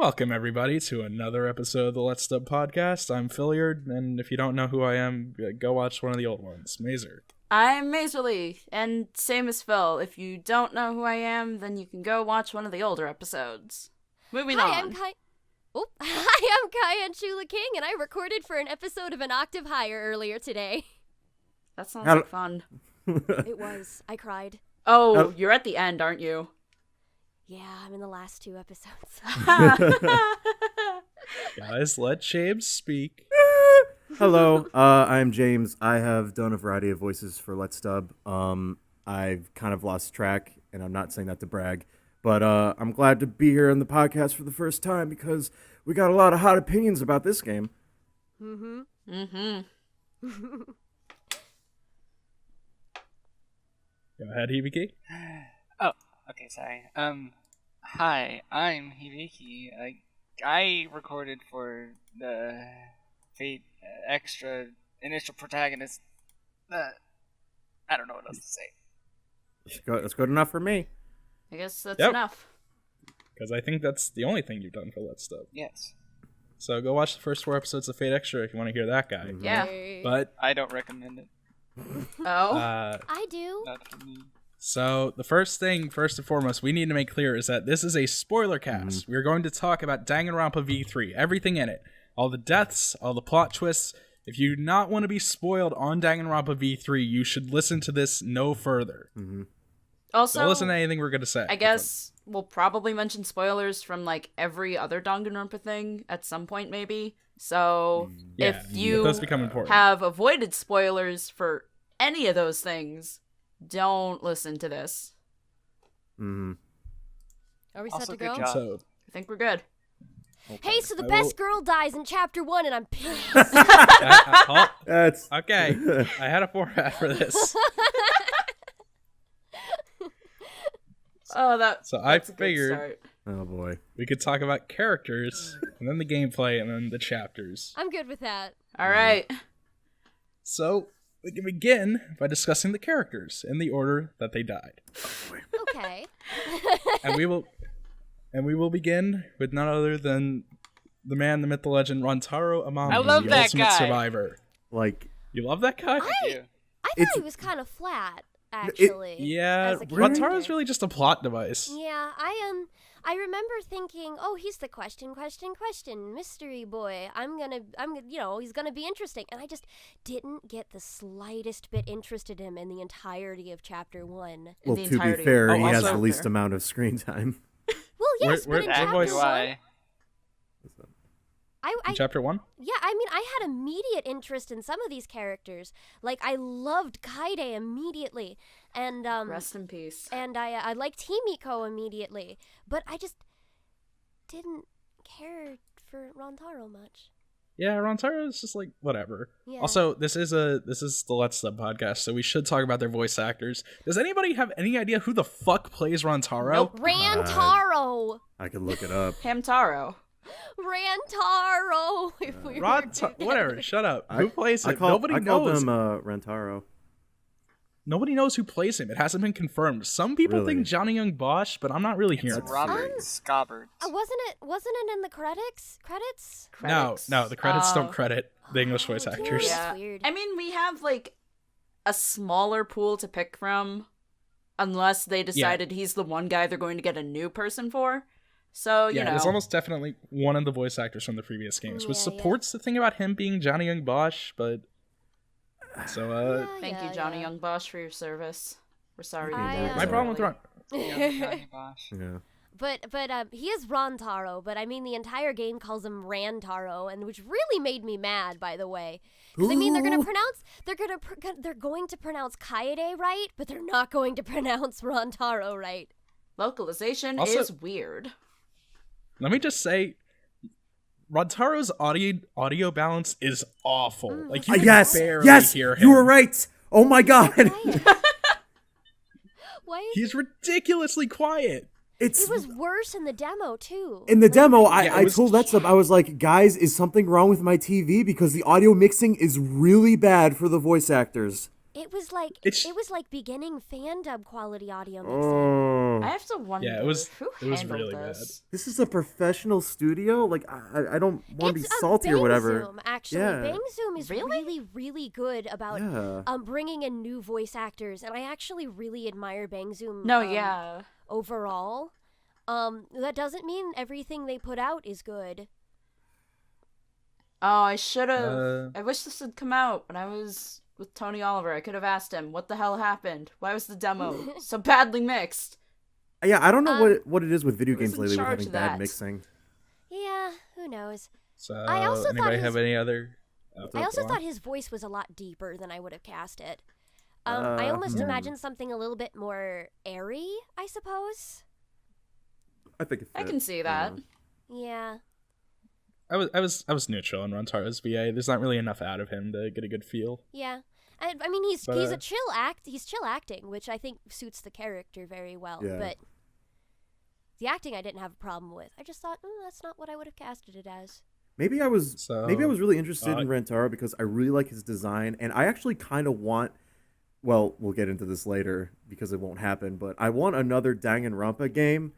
Welcome, everybody, to another episode of the Let's Dub podcast. I'm Philiard, and if you don't know who I am, go watch one of the old ones, Mazer. I'm Mazerly, and same as Phil, if you don't know who I am, then you can go watch one of the older episodes. Moving on. I'm Kiane Chula King, and I recorded for an episode of An Octave Higher earlier today. That sounds like fun. It was. I cried. Oh, you're at the end, aren't you? Yeah, I'm in the last 2 episodes. Guys, let James speak. Hello, I'm James. I have done a variety of voices for Let's Dub. I've kind of lost track, and I'm not saying that to brag, but I'm glad to be here on the podcast for the first time because we got a lot of hot opinions about this game. Mm-hmm. Go ahead, Hibiki. Oh, okay, sorry. Hi, I'm Hibiki. I recorded for the Fate Extra initial protagonist. I don't know what else to say. That's good enough for me. I guess that's Yep. enough. Because I think that's the only thing you've done for Let's Dub. Yes. So go watch the first 4 episodes of Fate Extra if you want to hear that guy. Yeah. But, I don't recommend it. Oh? I do. Not for me. so the first and foremost, we need to make clear is that this is a spoiler cast. We're going to talk about Dangan Ronpa V3, everything in it. All the deaths, all the plot twists. If you do not want to be spoiled on Dangan Ronpa V3, you should listen to this no further. Also, Don't listen to anything we're going to say. I guess we'll probably mention spoilers from, like, every other Danganronpa thing at some point, maybe. So, if you those become important. have avoided spoilers for any of those things, don't listen to this. Mm-hmm. Are we Also, set to good go? job. So, I think we're good. Hey, so the I best girl dies in chapter 1, and I'm pissed. That's okay, I had a format for this. Oh, that's I a good figured start. oh boy. we could talk about characters, and then the gameplay, and then the chapters. I'm good with that. All right. So, we can begin by discussing the characters in the order that they died. Okay. And we will begin with none other than the man, the myth, the legend, Rantaro Amami, I love the that ultimate guy. survivor. Like, You love that guy? Yeah. I thought It's- he was kind of flat, actually. Yeah, as a character. Rantaro's really just a plot device. Yeah, I remember thinking, oh, he's the question, mystery boy. He's gonna be interesting. And I just didn't get the slightest bit interested in him in the entirety of chapter 1. well, the to be entirety. fair, Oh, he has also- the least amount of screen time. Well, yes, Where- but in where- chapter voice- 1, Why? In chapter 1? yeah, I mean, I had immediate interest in some of these characters. Like, I loved Kaede immediately, and Rest in peace. and I liked Himiko immediately, but I just didn't care for Rantaro much. Yeah, Rantaro's just like, whatever. Yeah. Also, this is the Let's Dub podcast, so we should talk about their voice actors. Does anybody have any idea who the fuck plays Rantaro? Nope. Rantaro! I could look it up. Hamtaro. Rantaro! If we were to- Whatever, shut up. Who plays it? Nobody Nobody called knows. him Rantaro. Nobody knows who plays him. It hasn't been confirmed. Some people Really? think Johnny Young Bosch, but I'm not really hearing It's it. Robert Scobbart. wasn't it in the credits? No, the credits don't Oh. credit the English voice Oh, actors. yeah. Yeah. weird. I mean, we have, like, a smaller pool to pick from, unless they decided he's the one guy they're going to get a new person for. So, you know. It's almost definitely one of the voice actors from the previous games, which Yeah, supports the thing about him being Johnny Young Bosch, but... So, Thank you, Johnny Young Bosch, for your service. We're sorry. my problem with Ron... Johnny Bosch. Yeah. But he is Rantaro, but I mean the entire game calls him Rantaro, and which really made me mad, by the way. Because I mean they're going to pronounce Kaede right, but they're not going to pronounce Rantaro right. Localization Also- is weird. Let me just say, Rantaro's audio balance is awful. Like, you can barely hear him. You were right. Oh my god. Why? He's ridiculously quiet. It's It was worse in the demo too. in the demo. Yeah, it I was- told that stuff. I was like, guys, is something wrong with my TV? Because the audio mixing is really bad for the voice actors. It was like beginning fan dub quality audio mixing. Oh. I have to wonder Yeah, it was handled really this. This is a professional studio? Like, I don't want to be It's a salty or whatever. Bang Zoom, actually. Yeah. Bang Zoom is Really? really, really good about Yeah. bringing in new voice actors, and I actually really admire Bang Zoom. No, yeah. Overall, that doesn't mean everything they put out is good. Oh, I should have. I wish this had come out when I was with Tony Oliver. I could have asked him, what the hell happened? Why was the demo so badly mixed? Yeah, I don't know what it is with video who's games in lately with charge having of bad that? mixing. Yeah, who knows? So, I also thought anybody his- have any other? I also go thought on. his voice was a lot deeper than I would have cast it. I almost imagined something a little bit more airy, I suppose. I think I can see that. Yeah. I was neutral on Rantaro's VA. There's not really enough out of him to get a good feel. Yeah. I mean, he's But, a chill act. He's chill acting, which I think suits the character very well. Yeah. But the acting I didn't have a problem with. I just thought, that's not what I would have casted it as. Maybe I was really interested in Rantaro because I really like his design, and I actually kind of want. Well, we'll get into this later because it won't happen. But I want another Dangan Ronpa game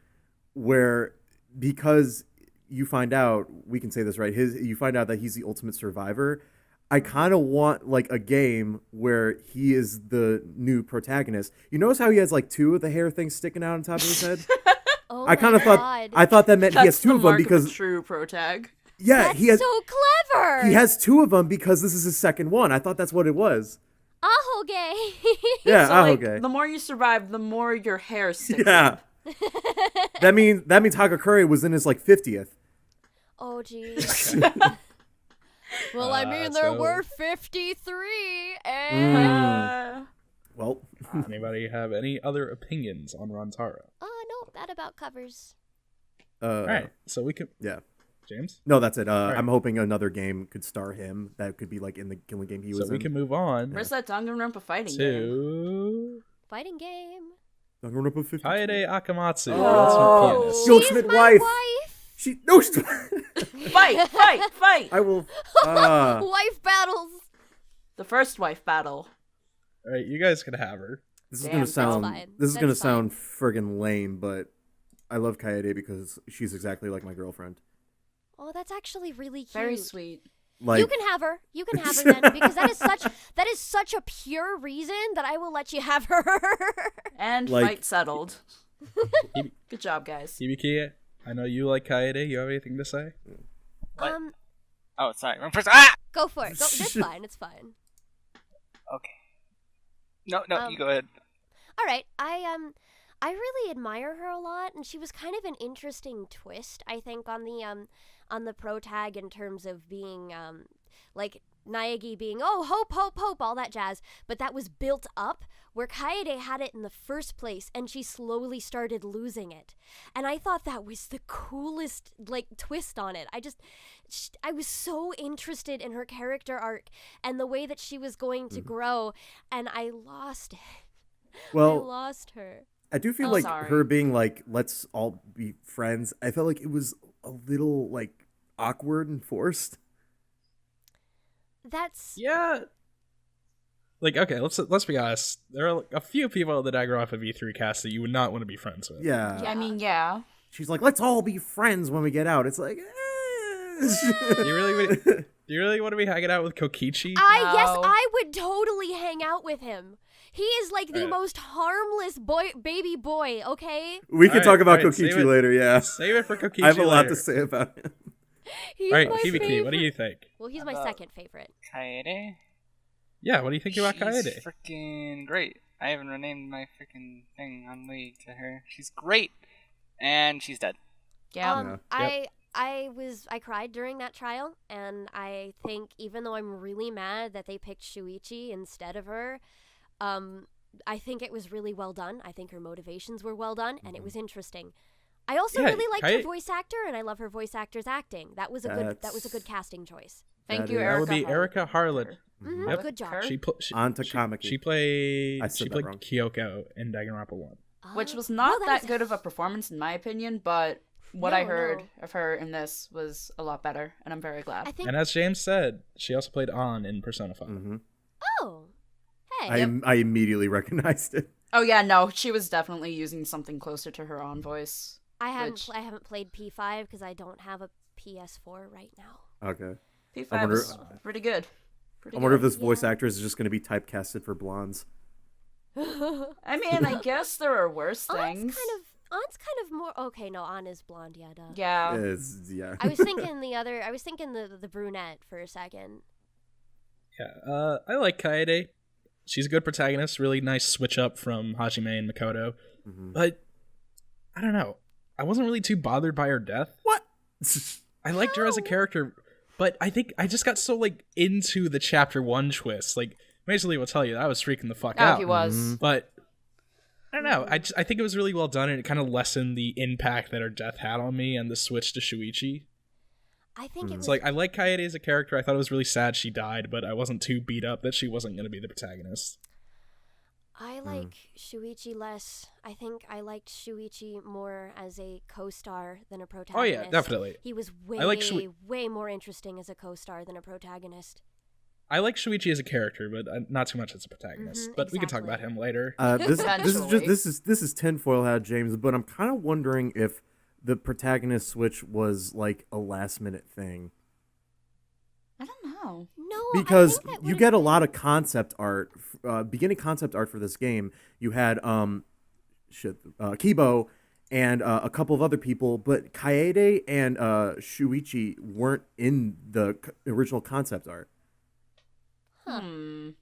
where, because you find out, we can say this right. You find out that he's the ultimate survivor. I kind of want like a game where he is the new protagonist. You notice how he has like two of the hair things sticking out on top of his head? Oh, I kind of God. thought that meant he has That's two the of them mark because of a true protag. yeah, That's he has so clever. he has two of them because this is his second one. I thought that's what it was. Aho gay. Yeah, So, like, okay. the more you survive, the more your hair sticks. Yeah. that means Hagakure was in his like 50th. Oh, jeez. Well, I mean, there so- were 53, and... Well, Anybody have any other opinions on Rantaro? No, that about covers. All right, so we could. Yeah. James. No, that's it. right. I'm hoping another game could star him. That could be like in the killing game he was So we in. can move on Where's that Dangan Ronpa fighting game? to Fighting game. Danganronpa 52. Kaede Akamatsu, the Oh. ultimate pianist. The She's ultimate my wife. wife. She's Fight! I will. Wife battles. The first wife battle. All right, you guys can have her. This is Damn, gonna that's sound. fine. This is That's gonna fine. sound friggin' lame, but I love Kaede because she's exactly like my girlfriend. Oh, that's actually really cute. Very sweet. Like You can have her. You can have her then, because that is such a pure reason that I will let you have her. And Like- fight settled. Good job, guys. Hibiki, I know you like Kaede. You have anything to say? What? Um, Oh, sorry. Wrong person. Ah! go for it. Go. It's fine. It's fine. Okay. No, you go ahead. All right. I really admire her a lot, and she was kind of an interesting twist, I think, on the pro tag in terms of being like Naegi being hope, hope, hope, all that jazz, but that was built up where Kaede had it in the first place, and she slowly started losing it, and I thought that was the coolest like twist on it. I was so interested in her character arc and the way that she was going to grow, and I lost it. I well, lost her. I do feel Oh, like sorry. her being like, let's all be friends. I felt like it was a little like awkward and forced. That's Yeah. Like, okay, let's be honest. There are a few people in the Danganronpa V3 cast that you would not want to be friends with. Yeah. I mean, yeah. She's like, let's all be friends when we get out. It's like, Do you really want to be hanging out with Kokichi? Yes, No. I would totally hang out with him. He is like the Alright. most harmless baby boy, okay? we can Alright, talk about alright, save Kokichi it. later. Yeah. Save it for Kokichi I have a lot later. to say about him. He's All right, my Hibiki, favorite. what do you think? Well, he's my About- second favorite. Kaede? Yeah, what do you think about She's Kaede? freaking great. I haven't renamed my freaking thing on League to her. She's great. And she's dead. Yeah. I cried during that trial, and I think even though I'm really mad that they picked Shuichi instead of her, I think it was really well done. I think her motivations were well done, and it was interesting. I also Yeah, really liked her Kaede- voice actor, and I love her voice actor's acting. That was a good casting choice. Thank That you, is- Erica. That would be Erica Harlan. Mhm, Yep. Good job. Her? She Anta Kamaki. She played I said that wrong. Kyoko in Danganronpa 1. Which was Oh, not that that was- good of a performance, in my opinion, but what I No, heard no. of her in this was a lot better, and I'm very glad. I think. And as James said, she also played An in Persona 5. Mm-hmm. Oh, Okay. I immediately recognized it. Oh yeah, no, she was definitely using something closer to her own voice. I haven't played P5 because I don't have a PS4 right now. Okay. P5 was pretty good. I wonder if this voice actor is just going to be typecasted for blondes. I mean, I guess there are worse things. An's kind of more okay. No, An is blonde. Yeah, duh. Yeah. Yeah. I was thinking the brunette for a second. Yeah, I like Kaede. She's a good protagonist. Really nice switch up from Hajime and Makoto. Mm-hmm. But I don't know. I wasn't really too bothered by her death. What? I liked her as a character, but I think I just got so like into the chapter 1 twist. Like Mazerly will tell you, I was freaking the fuck out. Oh, he was. Mm-hmm. But I don't know. I think it was really well done, and it kind of lessened the impact that her death had on me and the switch to Shuichi. I think it was It's like I like Kaede as a character. I thought it was really sad she died, but I wasn't too beat up that she wasn't going to be the protagonist. I like Shuichi less. I think I liked Shuichi more as a co-star than a protagonist. Oh yeah, definitely. He was way more interesting as a co-star than a protagonist. I like Shuichi as a character, but not too much as a protagonist. But we can talk about him later. This is tinfoil hat, James. But I'm kind of wondering if the protagonist switch was like a last minute thing. I don't know. No, Because I think that you get a lot of concept art, beginning concept art for this game. You had Kibo and a couple of other people, but Kaede and Shuichi weren't in the original concept art. I don't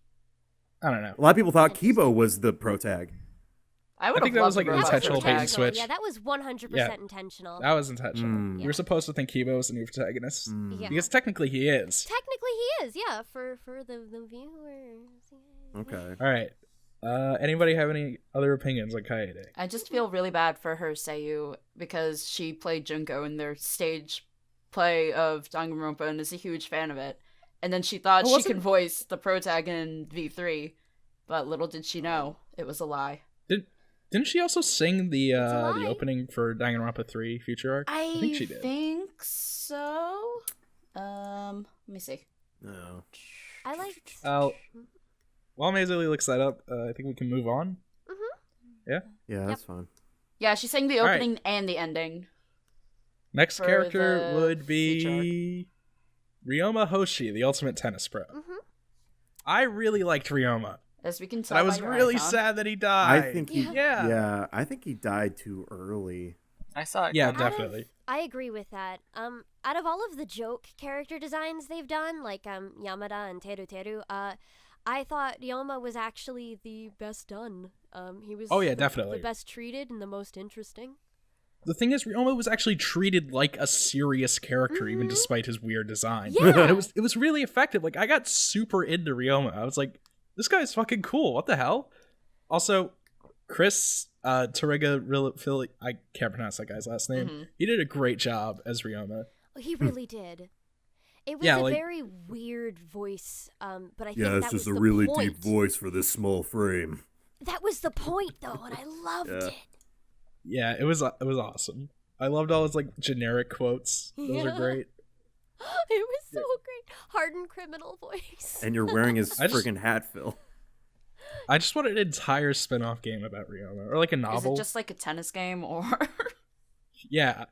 know. A lot of people thought Kibo was the protag. I think that was like an intentional bait and switch. Yeah, that was 100% intentional. That was intentional. You're supposed to think Kibo was the new protagonist. Yeah. Because technically he is. Technically he is, yeah, for the viewers. Okay. All right. Anybody have any other opinions on Kaede? I just feel really bad for her Seiyu because she played Junko in their stage play of Dangan Ronpa and is a huge fan of it. And then she thought she could voice the protagonist in V3, but little did she know it was a lie. Didn't she also sing the opening for Danganronpa 3 Future Arc? I think she did. I think so. Let me see. No. I liked... While Mazerly looks that up, I think we can move on. Mm-hmm. Yeah? Yeah, that's fine. Yeah, she sang the opening and the ending. Next character would be Ryoma Hoshi, the ultimate tennis pro. Mm-hmm. I really liked Ryoma. As we can tell, I was really sad that he died. I think I think he died too early. I saw it. Yeah, definitely. I agree with that. Out of all of the joke character designs they've done, like Yamada and Teru, I thought Ryoma was actually the best done. He was definitely the best treated and the most interesting. The thing is, Ryoma was actually treated like a serious character, even despite his weird design. Yeah. It was really effective. Like, I got super into Ryoma. I was like, this guy's fucking cool. What the hell? Also, Chris Tariga, I can't pronounce that guy's last name. Mm-hmm. He did a great job as Ryoma. He really did. It was a very weird voice, but I think that was the point. Yeah, it's just a really deep voice for this small frame. That was the point, though, and I loved it. Yeah, it was awesome. I loved all his like generic quotes. Those are great. It was so great. Hardened criminal voice. And you're wearing his friggin' hat, Phil. I just want an entire spin-off game about Ryoma, or like a novel. Is it just like a tennis game, or? Yeah,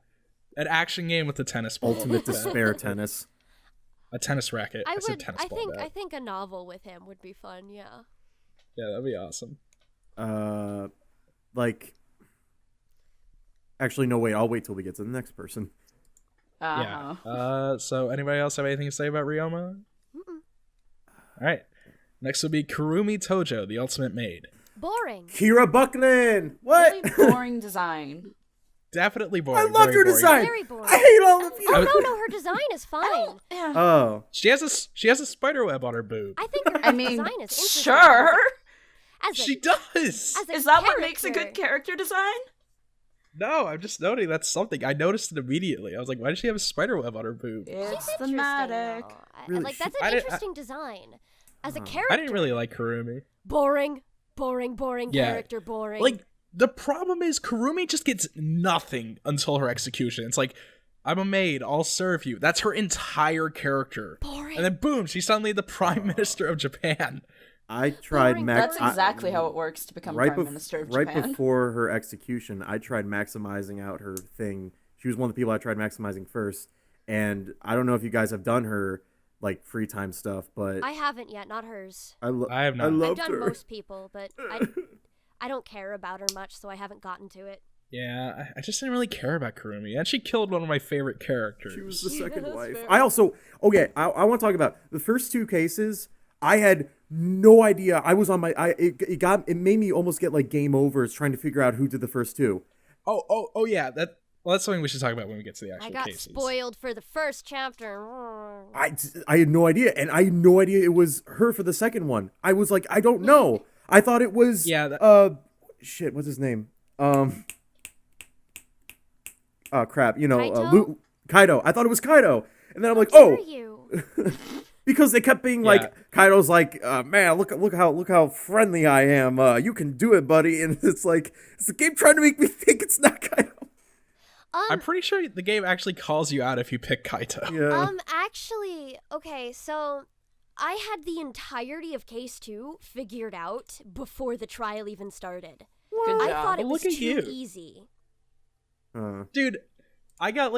an action game with a tennis ball. Ultimate despair tennis. A tennis racket. I think a novel with him would be fun. Yeah. Yeah, that'd be awesome. Actually, no, wait. I'll wait till we get to the next person. Yeah. So, anybody else have anything to say about Ryoma? Mm-mm. All right. Next will be Kirumi Tojo, the ultimate maid. Boring. Kira Buckland. What? Really boring design. Definitely boring. I loved her design. Very boring. I hate all of you. Oh no, her design is fine. Oh. She has a spider web on her boob. I think her design is interesting. Sure. She does. Is that what makes a good character design? No, I'm just noting that's something. I noticed it immediately. I was like, why does she have a spider web on her boob? It's thematic. Really? That's an interesting design. As a character. I didn't really like Kirumi. Boring character, boring. Like, the problem is Kirumi just gets nothing until her execution. It's like, I'm a maid, I'll serve you. That's her entire character. Boring. And then boom, she's suddenly the Prime Minister of Japan. I tried That's exactly how it works to become Prime Minister of Japan. Right before her execution, I tried maximizing out her thing. She was one of the people I tried maximizing first. And I don't know if you guys have done her like free time stuff, but I haven't yet, not hers. I have not. I've done most people, but I don't care about her much, so I haven't gotten to it. Yeah, I just didn't really care about Kirumi, and she killed one of my favorite characters. She was the second wife. I also I want to talk about the first two cases. I had no idea. I was on my it made me almost get like game overs trying to figure out who did the first two. Oh yeah, that's something we should talk about when we get to the actual cases. I got spoiled for the first chapter. I had no idea, and I had no idea it was her for the second one. I was like, I don't know. I thought it was shit. What's his name? Oh crap! Kaito? Kaito. I thought it was Kaito, and then I'm like, because they kept being like, Kaito's like, man, look how friendly I am. You can do it, buddy. And it's like, it's the game trying to make me think it's not Kaito. I'm pretty sure the game actually calls you out if you pick Kaito. Yeah. Actually, okay, so I had the entirety of Case 2 figured out before the trial even started. Good job. I thought it was too you. easy. Dude, I got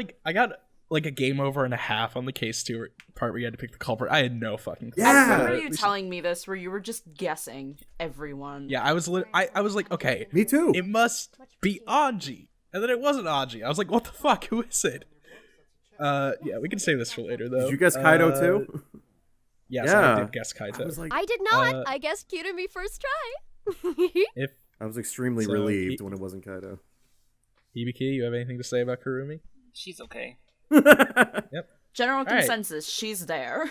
a game over and a half on the Case 2 part where you had to pick the culprit. I had no fucking clue. I remember you telling me this, where you were just guessing everyone. Yeah, I was like, okay. Me too. It must be Angie. And then it wasn't Angie. I was like, what the fuck? Who is it? Yeah, we can save this for later, though. Did you guess Kaito too? Yes, yeah. I did guess Kaito. I did not. I guessed Kirumi first try. I was extremely relieved when it wasn't Kaito. Hibiki, you have anything to say about Kirumi? She's okay. Yep. General consensus, she's there.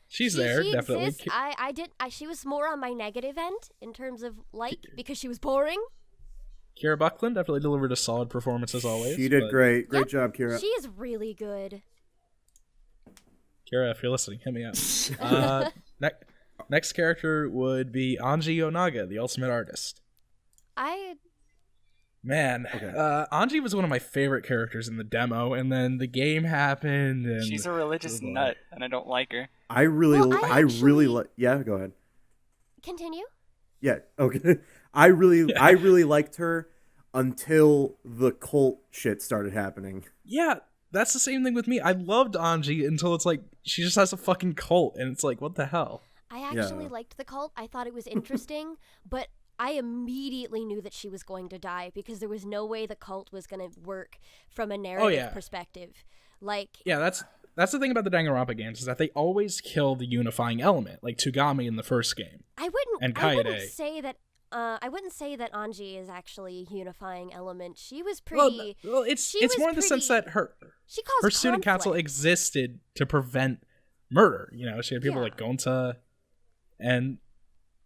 She's there, definitely. Exists. She was more on my negative end in terms of because she was boring. Kira Buckland definitely delivered a solid performance as always. She did great. Great job, Kira. She is really good. Kira, if you're listening, hit me up. Next character would be Angie Yonaga, the ultimate artist. Angie was one of my favorite characters in the demo, and then the game happened. And she's a religious nut, and I don't like her. I really like. Yeah, go ahead. Continue. Yeah. Okay. I really liked her until the cult shit started happening. Yeah, that's the same thing with me. I loved Angie until it's like she just has a fucking cult, and it's like, what the hell? I actually liked the cult. I thought it was interesting, but I immediately knew that she was going to die because there was no way the cult was going to work from a narrative perspective. That's the thing about the Dangan Ronpa games is that they always kill the unifying element, like Tsugami in the first game. I wouldn't say that Angie is actually a unifying element. She was pretty. Well, it's more in the sense that her student council existed to prevent murder. You know, she had people like Gonta, and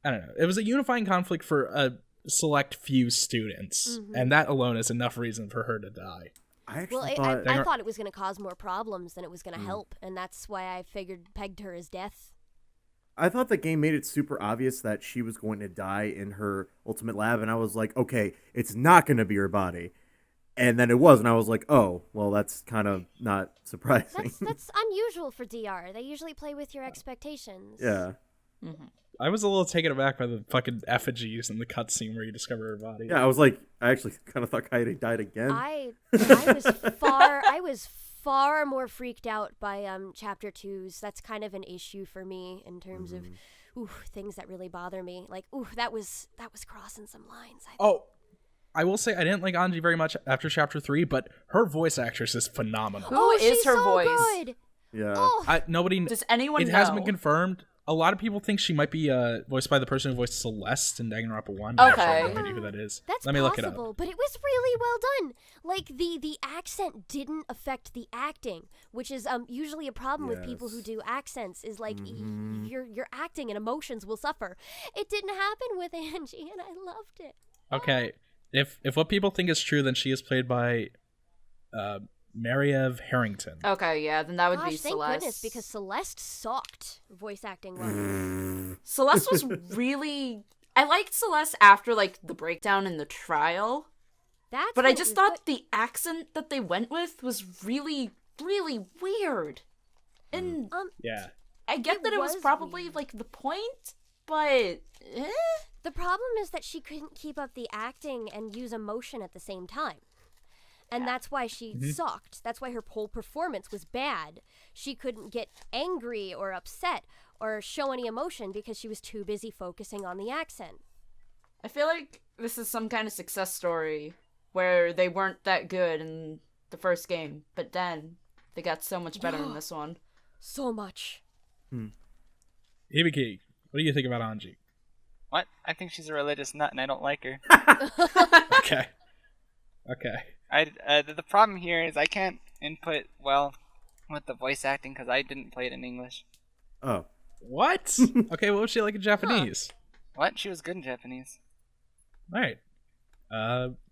I don't know. It was a unifying conflict for a select few students, and that alone is enough reason for her to die. I thought it was going to cause more problems than it was going to help, and that's why I pegged her as death. I thought the game made it super obvious that she was going to die in her ultimate lab, and I was like, okay, it's not going to be her body. And then it was, and I was like, oh, well, that's kind of not surprising. That's unusual for DR. They usually play with your expectations. Yeah. Mm-hmm. I was a little taken aback by the fucking effigies in the cutscene where you discover her body. Yeah, I actually kind of thought Kaede died again. I was far more freaked out by chapter 2's. That's kind of an issue for me in terms of things that really bother me. Like, that was crossing some lines. I will say I didn't like Angie very much after chapter 3, but her voice actress is phenomenal. Who is her voice? Good. Yeah. Does anyone know? It hasn't been confirmed. A lot of people think she might be voiced by the person who voiced Celeste in Danganronpa 1. Okay. I have no idea who that is. Let me look it up. But it was really well done. Like, the accent didn't affect the acting, which is usually a problem with people who do accents, is like, your acting and emotions will suffer. It didn't happen with Angie, and I loved it. Okay. If what people think is true, then she is played by Mariev Harrington. Okay, yeah, then that would be thank Celeste. Goodness, because Celeste sucked voice acting wise. Celeste was really... I liked Celeste after, like, the breakdown in the trial. But I just thought the accent that they went with was really, really weird. And yeah, I get that it was probably, weird. like, the point, but The problem is that she couldn't keep up the acting and use emotion at the same time. And that's why she sucked. That's why her whole performance was bad. She couldn't get angry or upset or show any emotion because she was too busy focusing on the accent. I feel like this is some kind of success story where they weren't that good in the first game, but then they got so much better in this one. So much. Hibiki, what do you think about Angie? What? I think she's a religious nut, and I don't like her. Okay. The problem here is I can't input well with the voice acting because I didn't play it in English. Oh. What? Okay, what was she like in Japanese? What? She was good in Japanese. All right.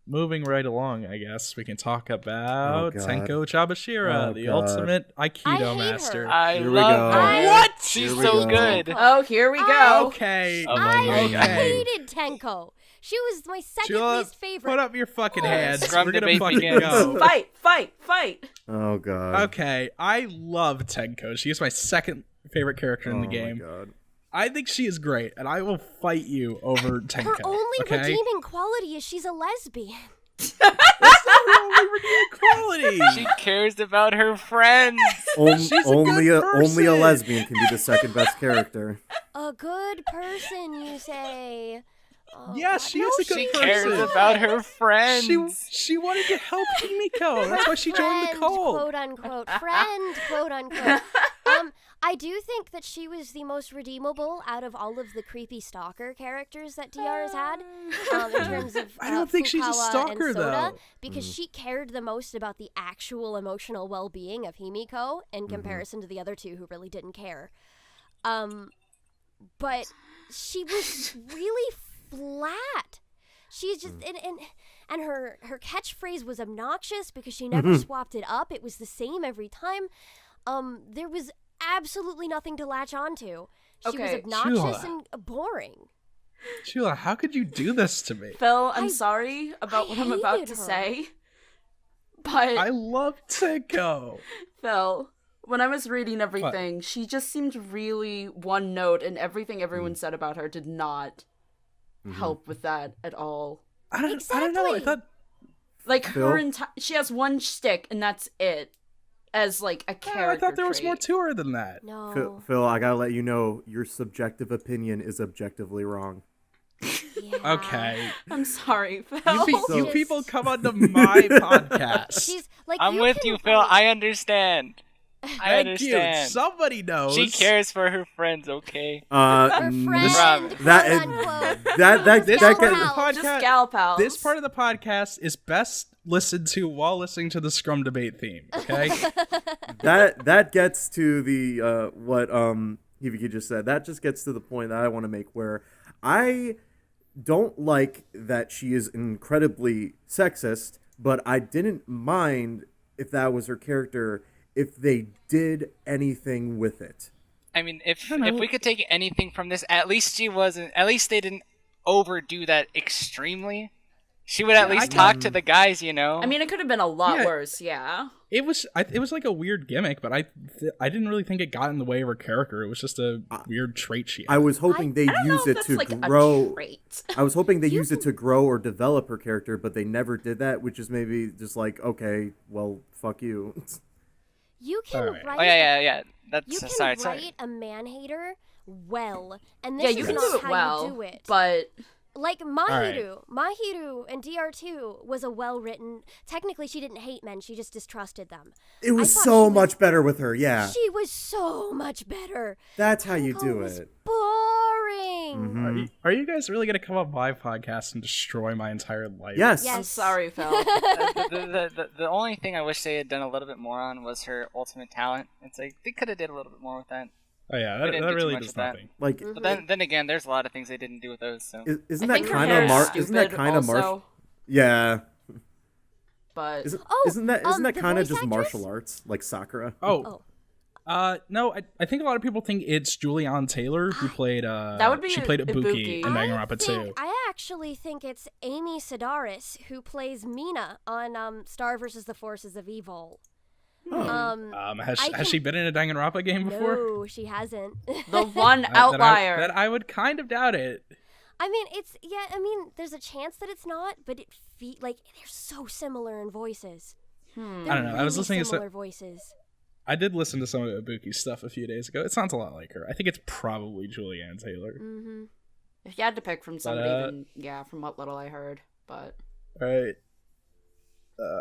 Moving right along, I guess we can talk about Tenko Chabashira, the ultimate Aikido master. I Here love we go. her. What? She's so good. Oh, here we go. Okay. I Okay. hated Tenko. She was my second Chula, least favorite. put up your fucking hands. Scrum We're gonna debate fucking begins. go. Fight. Oh god. Okay, I love Tenko. She is my second favorite character in the game. Oh my god. I think she is great, and I will fight you over Tenko. Her only okay? redeeming quality is she's a lesbian. That's not her only redeeming quality. She cares about her friends. She's a only good only a person. lesbian can be the second best character. A good person, you say? Oh, Yeah, God. she No, is a good She person. cares about her friends. She wanted to help Himiko. That's why she joined the Friend, cult. quote unquote. Friend, quote unquote. I do think that she was the most redeemable out of all of the creepy stalker characters that DR has had. In terms of I don't think she's a Fukawa stalker, and Soda, though. because she cared the most about the actual emotional well-being of Himiko in comparison to the other two who really didn't care. But she was really flat. She's just and her catchphrase was obnoxious because she never swapped it up. It was the same every time. There was absolutely nothing to latch onto. She was Okay, obnoxious Chula. and boring. Chula, how could you do this to me? Phil, I'm sorry about what I'm about hated to her. say, but I love Tenko. Phil, when I was reading everything, she just seemed really one note, and everything everyone said about her did not help with that at all. I don't know. I Exactly. thought Like Phil? her she has one shtick, and that's it. As like a character. I thought there was more trait. to her than that. No. Phil, I gotta let you know your subjective opinion is objectively wrong. Yeah. Okay. I'm sorry, Phil. You people come onto my podcast. She's like I'm with can you, Phil. write- I understand. I Thank understand. you. Somebody knows. She cares for her friends, okay? Her This- friend, quote that- unquote. that This Gal part of the pals. podcast. Just gal pals. This part of the podcast is best listened to while listening to the Scrum Debate theme. Okay. that gets to the what Hibiki just said. That just gets to the point that I want to make, where I don't like that she is incredibly sexist, but I didn't mind if that was her character if they did anything with it. I mean, if we could take anything from this, at least she wasn't. At least they didn't overdo that extremely. She would at least talk to the guys, you know. I mean, it could have been a lot Yeah. worse, yeah. It was like a weird gimmick, but I didn't really think it got in the way of her character. It was just a weird trait she had. I was hoping they I don't use know if it that's to like grow. a trait. I was hoping they used it to grow or develop her character, but they never did that, which is maybe just like, okay, well, fuck you. You can Alright. write. Oh yeah. That's You can sorry. write a man-hater well, and Yeah, this you is can not do it how well, you do it. but Like Mahiru and DR2 was a well-written. Technically, she didn't hate men; she just distrusted them. It was thought so she much better with her, yeah. She was so much better. That's how you Tenko do was it. boring. Are you guys really gonna come on my podcast and destroy my entire life? Yes. Yes. I'm sorry, Phil. The only thing I wish they had done a little bit more on was her ultimate talent. It's like they could have did a little bit more with that. Oh yeah, We that didn't do too really much does with that. nothing. Like, But then again, there's a lot of things they didn't do with those. So isn't I that think her kind hair of is isn't that stupid kind of martial? also, Yeah. but Isn't that the kind of voice just martial actress? arts, like Sakura? Oh. No, I think a lot of people think it's Julianne Taylor who played That would be she played Ibuki in Ibuki. Danganronpa 2. I actually think it's Amy Sedaris who plays Mina on Star vs. the Forces of Evil. Has she been in a Danganronpa game before? No, she hasn't. The one outlier. That I would kind of doubt it. I mean, there's a chance that it's not, but they're so similar in voices. I don't know. I was listening to similar voices. I did listen to some of Ibuki's stuff a few days ago. It sounds a lot like her. I think it's probably Julianne Taylor. Mm-hmm. If you had to pick from somebody, then from what little I heard, but... Alright.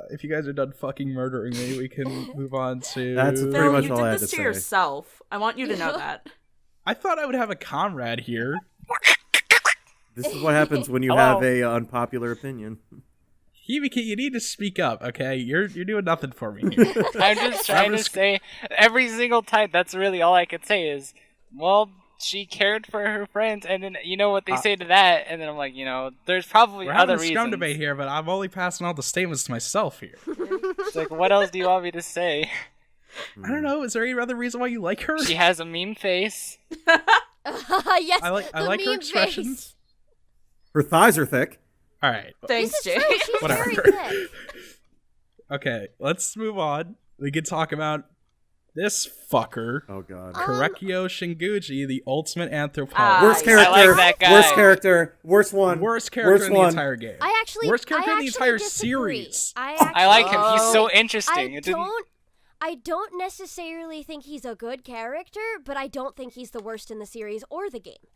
If you guys are done fucking murdering me, we can move on to... That's pretty much all I had to say. You did this to yourself. I want you to know that. I thought I would have a comrade here. This is what happens when you have a unpopular opinion. Hibiki, you need to speak up, okay? You're doing nothing for me here. I'm just trying to say, every single time, that's really all I could say is, well, she cared for her friends, and then you know what they say to that, and then I'm like, there's probably We're other having a reasons. scrum debate here, but I'm only passing all the statements to myself here. It's like, what else do you want me to say? I don't know. Is there any other reason why you like her? She has a mean face. Yes, I like her expressions. Face. Her thighs are thick. All right. Thanks, Jay. She's Whatever. very thick. Okay, let's move on. We can talk about this fucker. Oh god. Korekiyo Shinguji, the ultimate anthropologist. Worst character. I like that guy. Worst character. Worst one. Worst character in the entire game. Worst character in the entire disagree. series. I like him. He's so interesting. I don't necessarily think he's a good character, but I don't think he's the worst in the series or the game.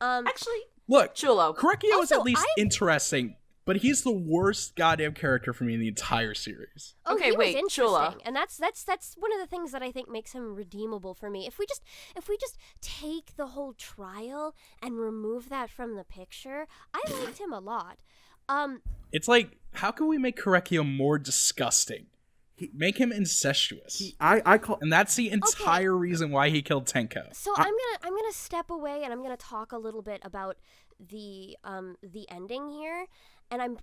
Actually, Look, Chulo. Korekiyo is at least interesting, but he's the worst goddamn character for me in the entire series. Okay, he wait, was interesting, Chula. and that's one of the things that I think makes him redeemable for me. If we just take the whole trial and remove that from the picture, I liked him a lot. It's like, how can we make Korekiyo more disgusting? Make him incestuous. And that's the entire reason why he killed Tenko. So I'm gonna step away and I'm gonna talk a little bit about the ending here, and I'm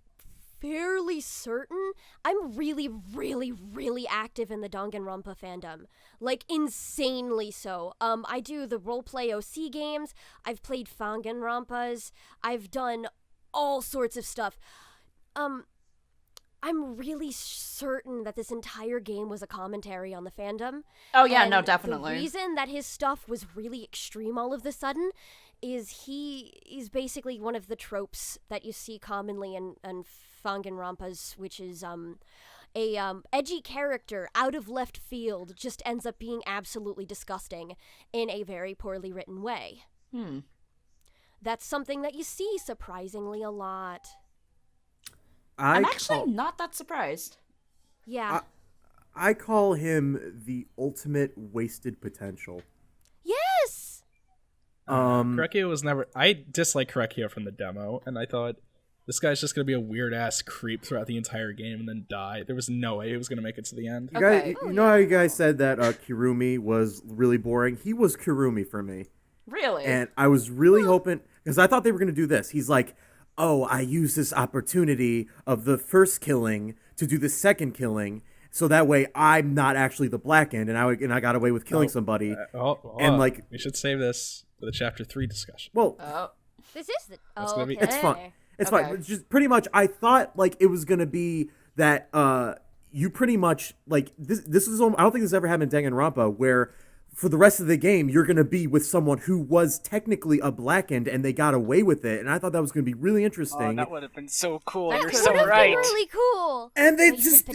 fairly certain I'm really, really, really active in the Danganronpa fandom, like insanely so. I do the roleplay OC games. I've played Danganronpas. I've done all sorts of stuff. I'm really certain that this entire game was a commentary on the fandom. Oh yeah, and no, definitely. The reason that his stuff was really extreme all of the sudden is he's basically one of the tropes that you see commonly in Danganronpas, which is a edgy character out of left field just ends up being absolutely disgusting in a very poorly written way. That's something that you see surprisingly a lot. I'm actually not that surprised. Yeah. I call him the ultimate wasted potential. Yes! Korekiyo was never... I dislike Korekiyo from the demo, and I thought, this guy's just going to be a weird-ass creep throughout the entire game and then die. There was no way he was going to make it to the end. You know how you guys said that Kirumi was really boring? He was Kirumi for me. Really? And I was really hoping... Because I thought they were going to do this. He's like... Oh, I used this opportunity of the first killing to do the second killing, so that way I'm not actually the black end, and I got away with killing somebody. And like, we should save this for the chapter 3 discussion. Well, this is the. Okay. It's fine. It's fine. Just pretty much, I thought like it was gonna be that you pretty much like this. This is I don't think this ever happened in Danganronpa where. For the rest of the game, you're going to be with someone who was technically a black end, and they got away with it. And I thought that was going to be really interesting. Oh, that would have been so cool. That You're could so have right. been really cool. And they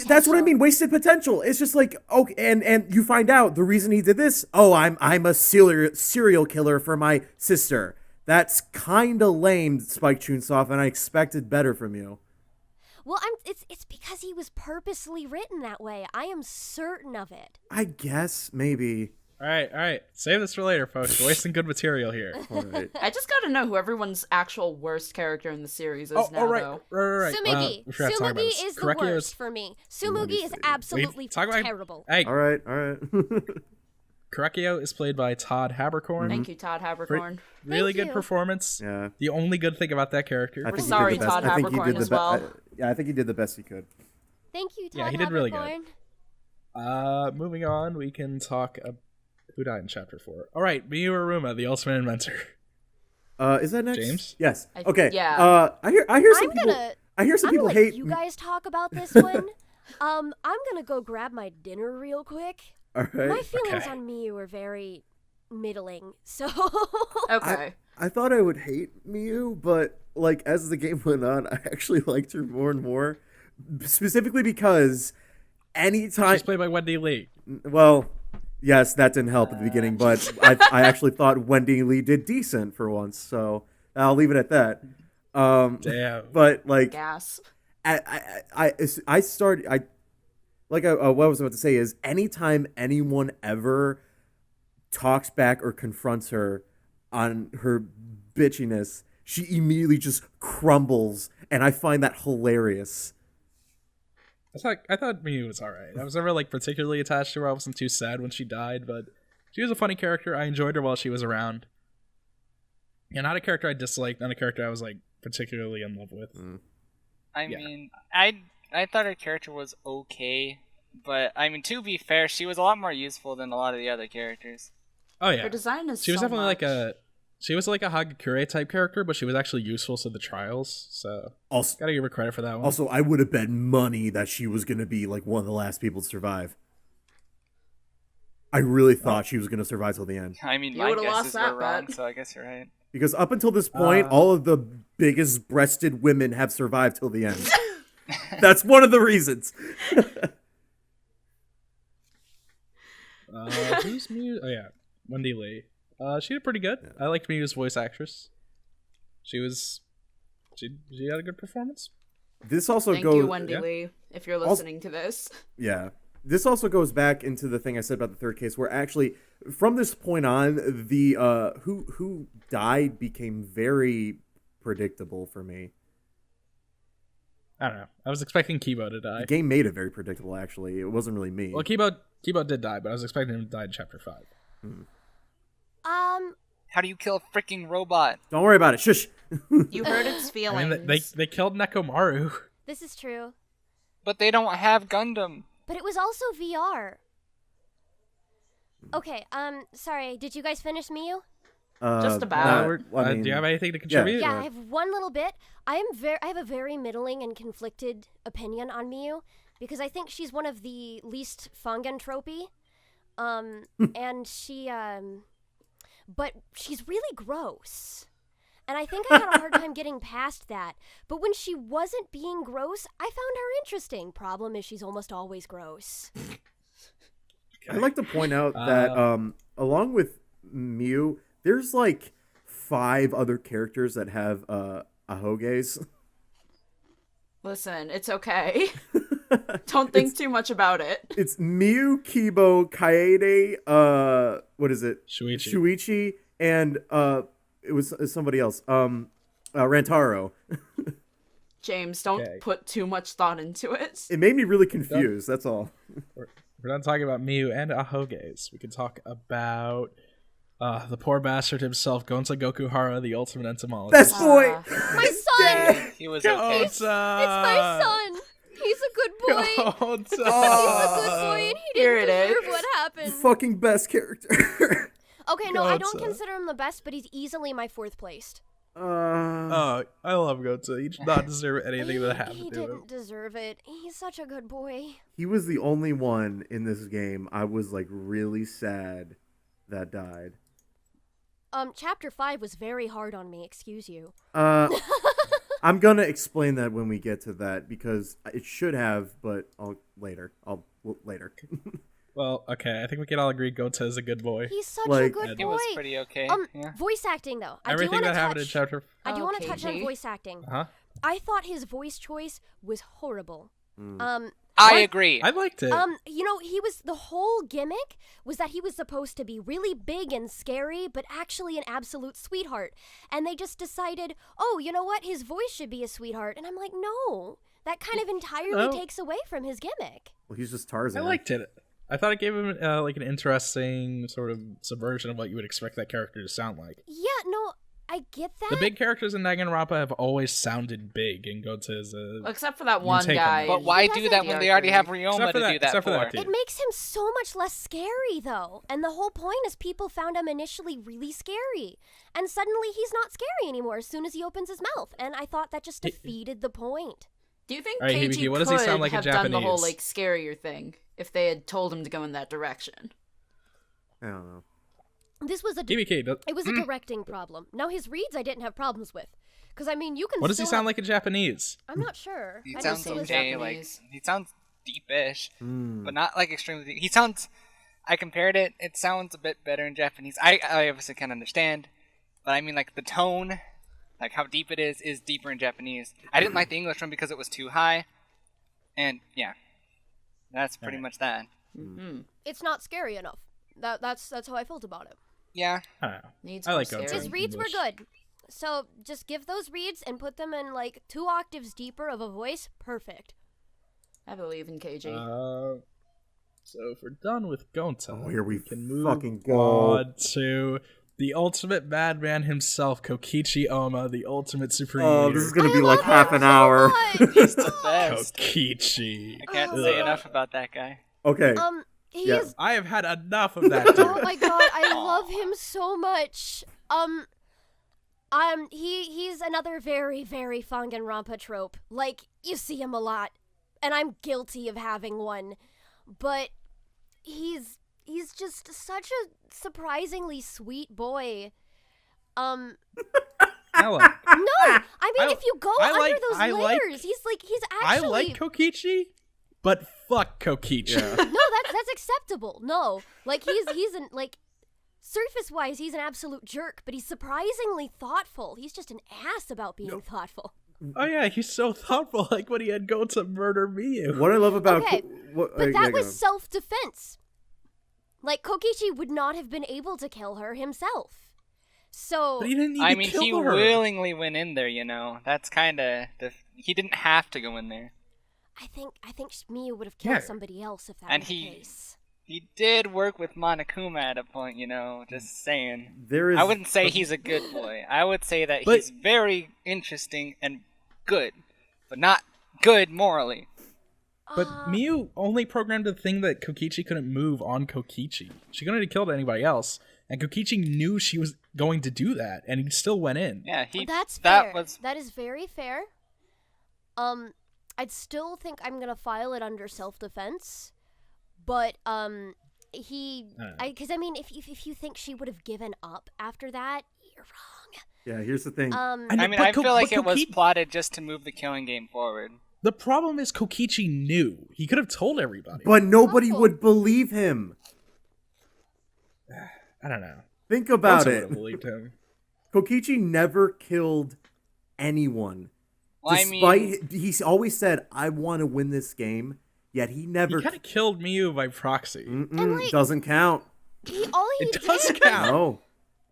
that's what I mean, wasted potential. It's just like, okay, and you find out the reason he did this, I'm a serial killer for my sister. That's kind of lame, Spike Chunsoft, and I expected better from you. Well, it's because he was purposely written that way. I am certain of it. I guess, maybe. All right. Save this for later, folks. We're wasting good material here. All right. I just gotta know who everyone's actual worst character in the series is now, though. Right. Tsumugi. Tsumugi is the worst for me. Tsumugi is absolutely terrible. Hey. All right. Korekiyo is played by Todd Haberkorn. Thank you, Todd Haberkorn. Really good performance. Yeah. The only good thing about that character. We're sorry, Todd Haberkorn, as well. I think he did the best he could. Thank you, Todd. Yeah, he did really good. Moving on, we can talk about who died in chapter 4. All right, Miu Iruma, the ultimate inventor. Is that next? James? Yes. Okay. Yeah. I hear some people. I hear some people hate. You guys talk about this one. I'm gonna go grab my dinner real quick. All right. My feelings Okay. on Miu are very middling, so... Okay. I thought I would hate Miu, but like as the game went on, I actually liked her more and more. Specifically because anytime She's played by Wendy Lee. well, yes, that didn't help at the beginning, but I actually thought Wendy Lee did decent for once, so I'll leave it at that. Damn. But like Gas. I started what I was about to say is anytime anyone ever talks back or confronts her on her bitchiness, she immediately just crumbles, and I find that hilarious. I thought Miu was alright. I was never like particularly attached to her. I wasn't too sad when she died, but she was a funny character. I enjoyed her while she was around. Yeah, not a character I disliked, not a character I was like particularly in love with. I Yeah. mean, I thought her character was okay, but I mean, to be fair, she was a lot more useful than a lot of the other characters. Oh yeah, Her design is she was so definitely much. she was like a Hagakure type character, but she was actually useful to the trials. So Also, gotta give her credit for that one. I would have bet money that she was going to be like one of the last people to survive. I really thought she was going to survive till the end. I mean, You my would've lost guesses that were wrong, bet. so I guess you're right. Because up until this point, all of the biggest breasted women have survived till the end. That's one of the reasons. Who's Miu? Oh yeah, Wendy Lee. She did pretty good. I liked Miu's voice actress. She had a good performance. This also Thank goes. you, Wendy yeah. Lee, if you're listening to this. Yeah. This also goes back into the thing I said about the third case, where actually, from this point on, the who died became very predictable for me. I don't know. I was expecting Kibo to die. The game made it very predictable. Actually, it wasn't really me. Well, Kibo did die, but I was expecting him to die in chapter 5. How do you kill a freaking robot? Don't worry about it. Shush. You hurt its I feelings. mean, they killed Nekomaru. This is true. But they don't have Gundam. But it was also VR. Okay, sorry, did you guys finish Miu? Just about. Do you have anything to contribute? Yeah, I have one little bit. I have a very middling and conflicted opinion on Miu because I think she's one of the least Fangentropy. And she but she's really gross. And I think I had a hard time getting past that. But when she wasn't being gross, I found her interesting. Problem is she's almost always gross. I'd like to point out that along with Miu, there's like 5 other characters that have ahoges. Listen, it's okay. Don't think too much about it. It's Miu, Kibo, Kaede, what is it? Shuichi, and it was somebody else. Rantaro. James, don't put too much thought into it. It made me really confused. That's all. We're done talking about Miu and ahoges. We can talk about the poor bastard himself, Gonta Gokuhara, the ultimate entomologist. Best boy. My son! He was okay. It's my son! He's a good boy! He's a good boy and he Here didn't it deserve is. what happened. Fucking best character. Okay, no, I don't Gonta. consider him the best, but he's easily my 4th placed. Oh, I love Gonta. He did not deserve anything that happened He to him. didn't deserve it. He's such a good boy. He was the only one in this game I was like really sad that died. Chapter 5 was very hard on me, excuse you. I'm gonna explain that when we get to that because it should have, but later. Well, okay, I think we can all agree Gonta is a good boy. He's such a Like- good It boy. was pretty okay. Yeah. Voice acting though. Everything that happened in chapter... I do want to Okay, touch on G. voice acting. Huh? I thought his voice choice was horrible. I agree. I liked it. You know, the whole gimmick was that he was supposed to be really big and scary, but actually an absolute sweetheart. And they just decided, oh, you know what? His voice should be a sweetheart. And I'm like, no, that kind of entirely takes away from his gimmick. Well, he's just Tarzan. I liked it. I thought it gave him like an interesting sort of subversion of what you would expect that character to sound like. Yeah, no, I get that. The big characters in Dangan Ronpa have always sounded big, and Gonta is Except for that one take on guy. it. But why He do doesn't that do when it. they already have Except Ryoma for to that- do that except for that for? too. It makes him so much less scary, though. And the whole point is people found him initially really scary. And suddenly he's not scary anymore as soon as he opens his mouth. And I thought that just defeated the point. Do you think All right, Keiji Hibiki, what does he sound like in have done the whole Japanese? scarier thing if they had told him to go in that direction? I don't know. This was Hibiki, it was a directing problem. Now his reads I didn't have problems with, because I mean you can. what does he still sound have- like in Japanese? I'm not sure. He I sounds didn't see his okay. Like Japanese. he sounds deepish, but not like extremely deep. He sounds. I compared it. It sounds a bit better in Japanese. I obviously can't understand, but I mean like the tone, like how deep it is deeper in Japanese. I didn't like the English one because it was too high, and yeah, that's pretty much that. It's not scary enough. That's how I felt about it. Yeah. I don't know. Needs I more like scary. Gonta. His reads were English. good. So just give those reads and put them in like 2 octaves deeper of a voice. Perfect. I believe in KG. So if we're done with Gonta, Oh, here we can move fucking go. on to the ultimate madman himself, Kokichi Oma, the ultimate supreme Oh, leader. this is gonna I be like love half him an so hour. much. He's the best. Kokichi. I can't say enough about that guy. Okay. He Yeah. is. I have had enough of that dude. Oh my god, I love him so much. He's another very, very Dangan Ronpa trope. Like, you see him a lot, and I'm guilty of having one. But he's just such a surprisingly sweet boy. Ella. No, I mean, if you go I under like- those I like- layers, he's I actually. like Kokichi, but fuck Kokichi. Yeah. No, that's acceptable. No, like he's an like surface wise, he's an absolute jerk, but he's surprisingly thoughtful. He's just an ass about being thoughtful. Oh yeah, he's so thoughtful, like when he had Gonta murder Miu. What I love about Okay, what, But yeah, that go was on. self-defense. Like Kokichi would not have been able to kill her himself. So But he didn't need I to mean, kill he her. willingly went in there. You know, that's kind of he didn't have to go in there. I think Miu would have killed Yeah. somebody else if that And was the he- case. He did work with Monokuma at a point, you know. Just saying. There is. I wouldn't say he's a good boy. I would say that But- he's very interesting and good, but not good morally. But Miu only programmed the thing that Kokichi couldn't move on Kokichi. She couldn't have killed anybody else, and Kokichi knew she was going to do that, and he still went in. Yeah, That's that fair. was That is very fair. I'd still think I'm gonna file it under self-defense, but because I mean, if you think she would have given up after that, you're wrong. Yeah. Here's the thing. I mean, I feel like it was plotted just to move the killing game forward. The problem is Kokichi knew. He could have told everybody. But nobody Oh. would believe him. I don't know. Think about Gonta it. would've believed him. Kokichi never killed anyone. Well, I Despite mean, he's always said, "I want to win this game," yet he never. He kind of killed Miu by proxy. And, like- doesn't count. All he It did. does count. No.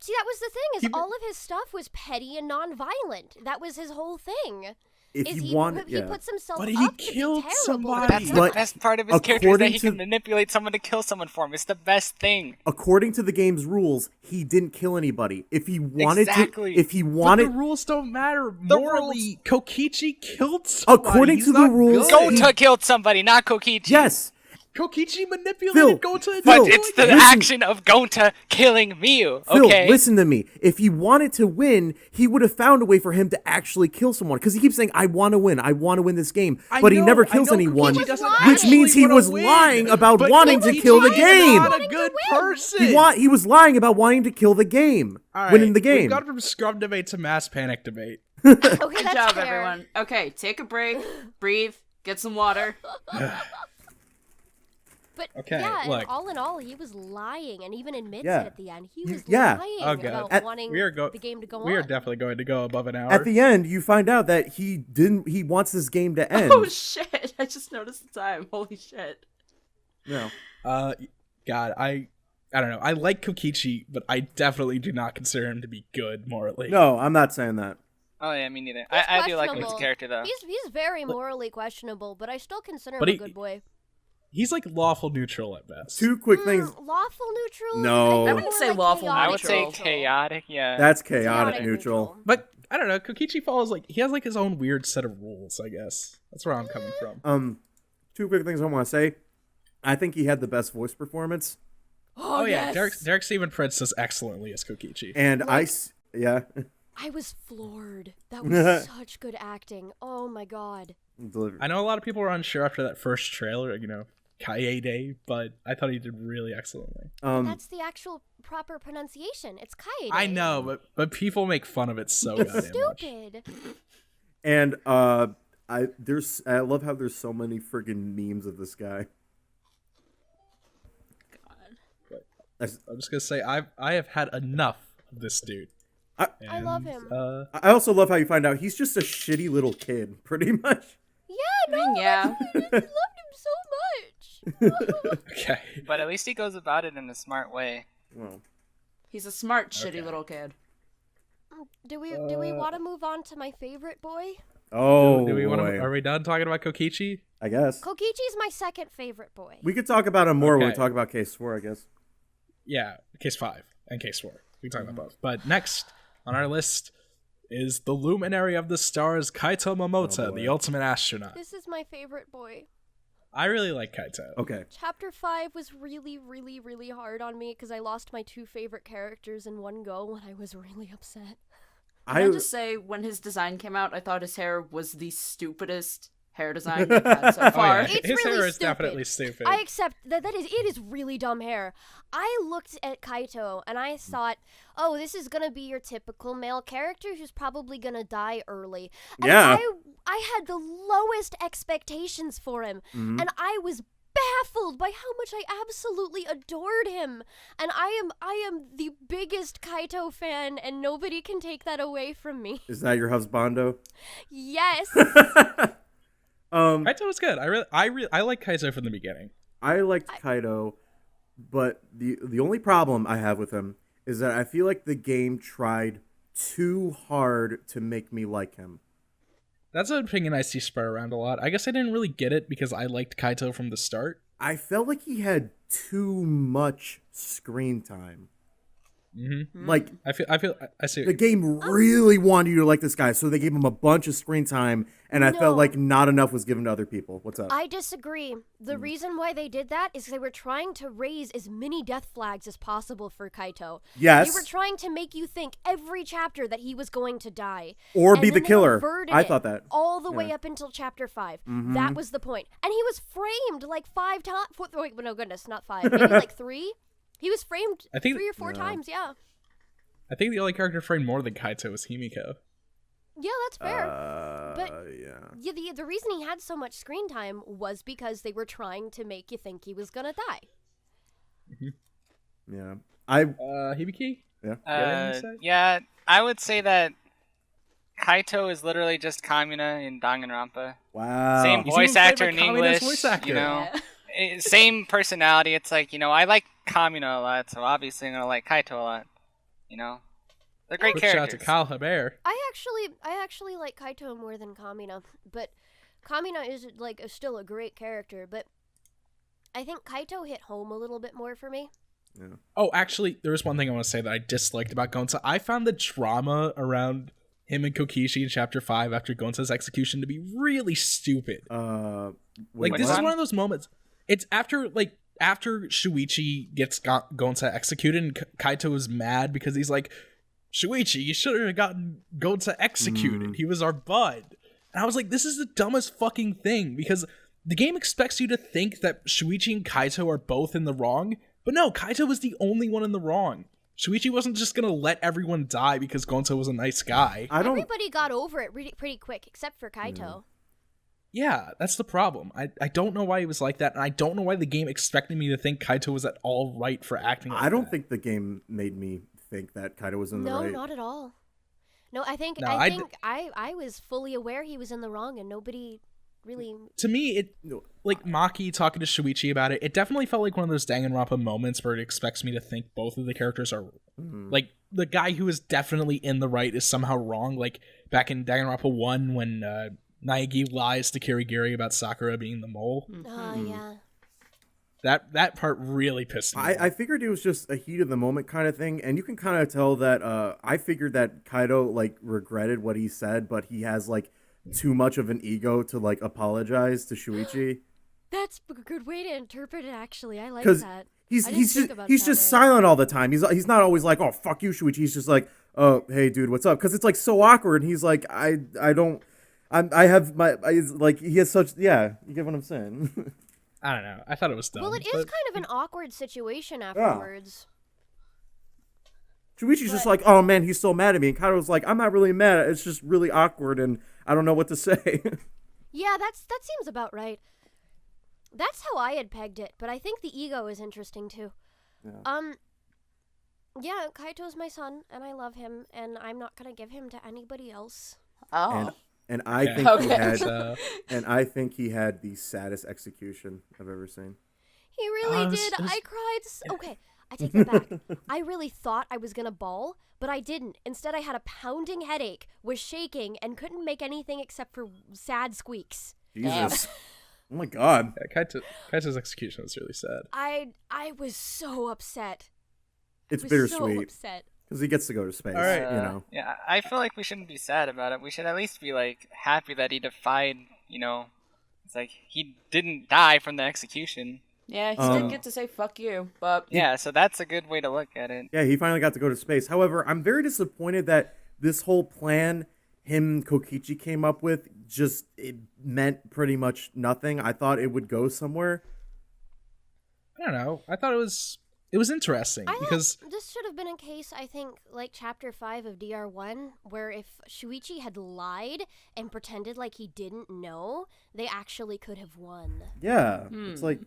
See, that was the thing is He- all of his stuff was petty and non-violent. That was his whole thing. If is he he wanted, he yeah. puts himself But he up to killed be terrible. somebody. that's the But best part of his character is that according he to- can manipulate someone to kill someone for him. It's the best thing. According to the game's rules, he didn't kill anybody. If he wanted Exactly. to, if he But wanted, the rules don't matter. The Morally, Kokichi killed somebody. According He's to the not rules, good. Gonta killed somebody, not Kokichi. yes, Kokichi manipulated Phil, Gonta. But Phil, it's the listen. action of Gonta killing Miu, Phil, okay? listen to me. If he wanted to win, he would have found a way for him to actually kill someone. Because he keeps saying, "I want to win. I want to win this game," but he never kills anyone, Kokichi doesn't which means he actually was wanna lying win. about But wanting to Kokichi kill the is game. Not a Wanting to good win. person. He was lying about wanting to kill the game, All right, winning the We've game. gone from scrum debate to mass panic debate. Okay, Good that's job, fair. everyone. Okay, take a break, breathe, get some water. But Okay, yeah, look. and all in all, he was lying, and even admits Yeah. it at the end. He You- was yeah. lying Oh, God. about At- wanting we are the game to go on. We are definitely going to go above an hour. At the end, you find out that he didn't. He wants this game to end. Oh shit! I just noticed the time. Holy shit. No. God, I don't know. I like Kokichi, but I definitely do not consider him to be good morally. No, I'm not saying that. Oh yeah, me neither. He's I do like him as a questionable. character though. He's very morally questionable, but I still consider him But a he- good boy. He's like lawful neutral at best. Two quick things. Lawful neutral? No. I I wouldn't say like lawful I would say neutral. chaotic, yeah. That's chaotic neutral. But I don't know. Kokichi follows he has like his own weird set of rules. I guess that's where I'm coming from. Two quick things I want to say. I think he had the best voice performance, Oh yeah, yes. Derek Stephen Prince does excellently as Kokichi. and yeah. I was floored. That was such good acting. Oh my god. I know a lot of people were unsure after that first trailer, Kaede, but I thought he did really excellently. That's the actual proper pronunciation. It's Kaede. I know, but people make fun of it so goddamn much. Stupid. And I love how there's so many friggin' memes of this guy. I'm just gonna say I have had enough of this dude. I love him. I also love how you find out he's just a shitty little kid, pretty much. Yeah, no, Yeah. I just loved him so much. Okay. But at least he goes about it in a smart way. Well, He's a smart, shitty little kid. Do we want to move on to my favorite boy? oh, Do we want boy. to? Are we done talking about Kokichi? I guess. Kokichi's my second favorite boy. We could talk about him more when we Okay. talk about Case 4, I guess. Yeah, case 5 and case 4. We can talk about both. But next on our list is the luminary of the stars, Kaito Momota, boy. the ultimate astronaut. This is my favorite boy. I really like Kaito. Okay. Chapter 5 was really, really, really hard on me because I lost my 2 favorite characters in one go and I was really upset. Can I just say, when his design came out, I thought his hair was the stupidest hair design we've had so far. yeah. It's His really hair is stupid. definitely stupid. I accept that it is really dumb hair. I looked at Kaito and I thought, oh, this is gonna be your typical male character who's probably gonna die early. And Yeah. I had the lowest expectations for him, and I was baffled by how much I absolutely adored him. And I am the biggest Kaito fan, and nobody can take that away from me. Is that your husbando? Yes. Kaito was good. I like Kaito from the beginning. I liked Kaito, but the only problem I have with him is that I feel like the game tried too hard to make me like him. That's an opinion I see spread around a lot. I guess I didn't really get it because I liked Kaito from the start. I felt like he had too much screen time. Mm-hmm. Like, I see. the game really wanted you to like this guy, so they gave him a bunch of screen time, and I No. felt like not enough was given to other people. What's up? I disagree. The reason why they did that is they were trying to raise as many death flags as possible for Kaito. Yes. They were trying to make you think every chapter that he was going to die. Or And be then the they killer. averted I it thought that. all the way Yeah. up until chapter 5. That was the point. And he was framed like 5 times. Wait, no goodness, not 5. Maybe like 3. He was framed I think- 3 or 4 times, yeah. I think the only character framed more than Kaito was Himiko. Yeah, that's fair. Yeah. The reason he had so much screen time was because they were trying to make you think he was gonna die. Yeah. Hibiki? Yeah. Yeah, I would say that Kaito is literally just Kamina in Dangan Ronpa. Wow. Same He's voice even played actor by in Kamina's English, voice actor. you know. Yeah. Same personality. It's like, I like Kamina a lot, so obviously I'm gonna like Kaito a lot. They're great Quick shout out characters. to Kyle Haber. I actually like Kaito more than Kamina, but Kamina is still a great character, but I think Kaito hit home a little bit more for me. Oh, actually, there was one thing I want to say that I disliked about Gonta. I found the drama around him and Kokichi in Chapter 5 after Gonta's execution to be really stupid. Wait, This what? is one of those moments. It's after Shuichi gets Gonta executed, and Kaito is mad because he's like, Shuichi, you should have gotten Gonta executed. He was our bud. And I was like, this is the dumbest fucking thing, because the game expects you to think that Shuichi and Kaito are both in the wrong, but no, Kaito was the only one in the wrong. Shuichi wasn't just gonna let everyone die because Gonta was a nice guy. Everybody got over it pretty quick, except for Kaito. Yeah, that's the problem. I don't know why he was like that, and I don't know why the game expected me to think Kaito was at all right for acting like I don't that. think the game made me think that Kaito was in the No, right. not at all. No, I think No, I was fully aware he was in the wrong, and nobody really. To me, like Maki talking to Shuichi about it, it definitely felt like one of those Dangan Ronpa moments where it expects me to think both of the characters are like the guy who is definitely in the right is somehow wrong. Like back in Dangan Ronpa 1 when Naegi lies to Kirigiri about Sakura being the mole. Yeah. That part really pissed me off. I figured it was just a heat of the moment kind of thing, and you can kind of tell that I figured that Kaito regretted what he said, but he has too much of an ego to apologize to Shuichi. That's a good way to interpret it. Actually, I like 'Cause that. He's I didn't think just about he's it that just way. silent all the time. He's not always like, oh fuck you, Shuichi. He's just like, oh hey dude, what's up? Because it's so awkward. And he's like, I I have my like he has such you get what I'm saying. I don't know. I thought it was dumb. Well, it is kind of an awkward situation afterwards. Shuichi's just like, oh man, he's so mad at me, and Kaito's like, I'm not really mad. It's just really awkward, and I don't know what to say. Yeah, that seems about right. That's how I had pegged it, but I think the ego is interesting too. Yeah, Kaito's my son, and I love him, and I'm not gonna give him to anybody else. Oh. And I think he had, and I think he had the saddest execution I've ever seen. He really did. I cried. Okay, I take that back. I really thought I was gonna bawl, but I didn't. Instead, I had a pounding headache, was shaking, and couldn't make anything except for sad squeaks. Jesus. Oh my God. Yeah, Kaito's execution was really sad. I was so upset. It's bittersweet. So upset. Because he gets to go to space, All right. you know. Yeah, I feel like we shouldn't be sad about it. We should at least be, like, happy that he defied, it's like, he didn't die from the execution. Yeah, he did get to say fuck you, but... Yeah, so that's a good way to look at it. Yeah, he finally got to go to space. However, I'm very disappointed that this whole plan Kokichi came up with it meant pretty much nothing. I thought it would go somewhere. I don't know. I thought it was interesting because this should have been a case, I think, like Chapter 5 of DR1, where if Shuichi had lied and pretended like he didn't know, they actually could have won. Yeah, it's like...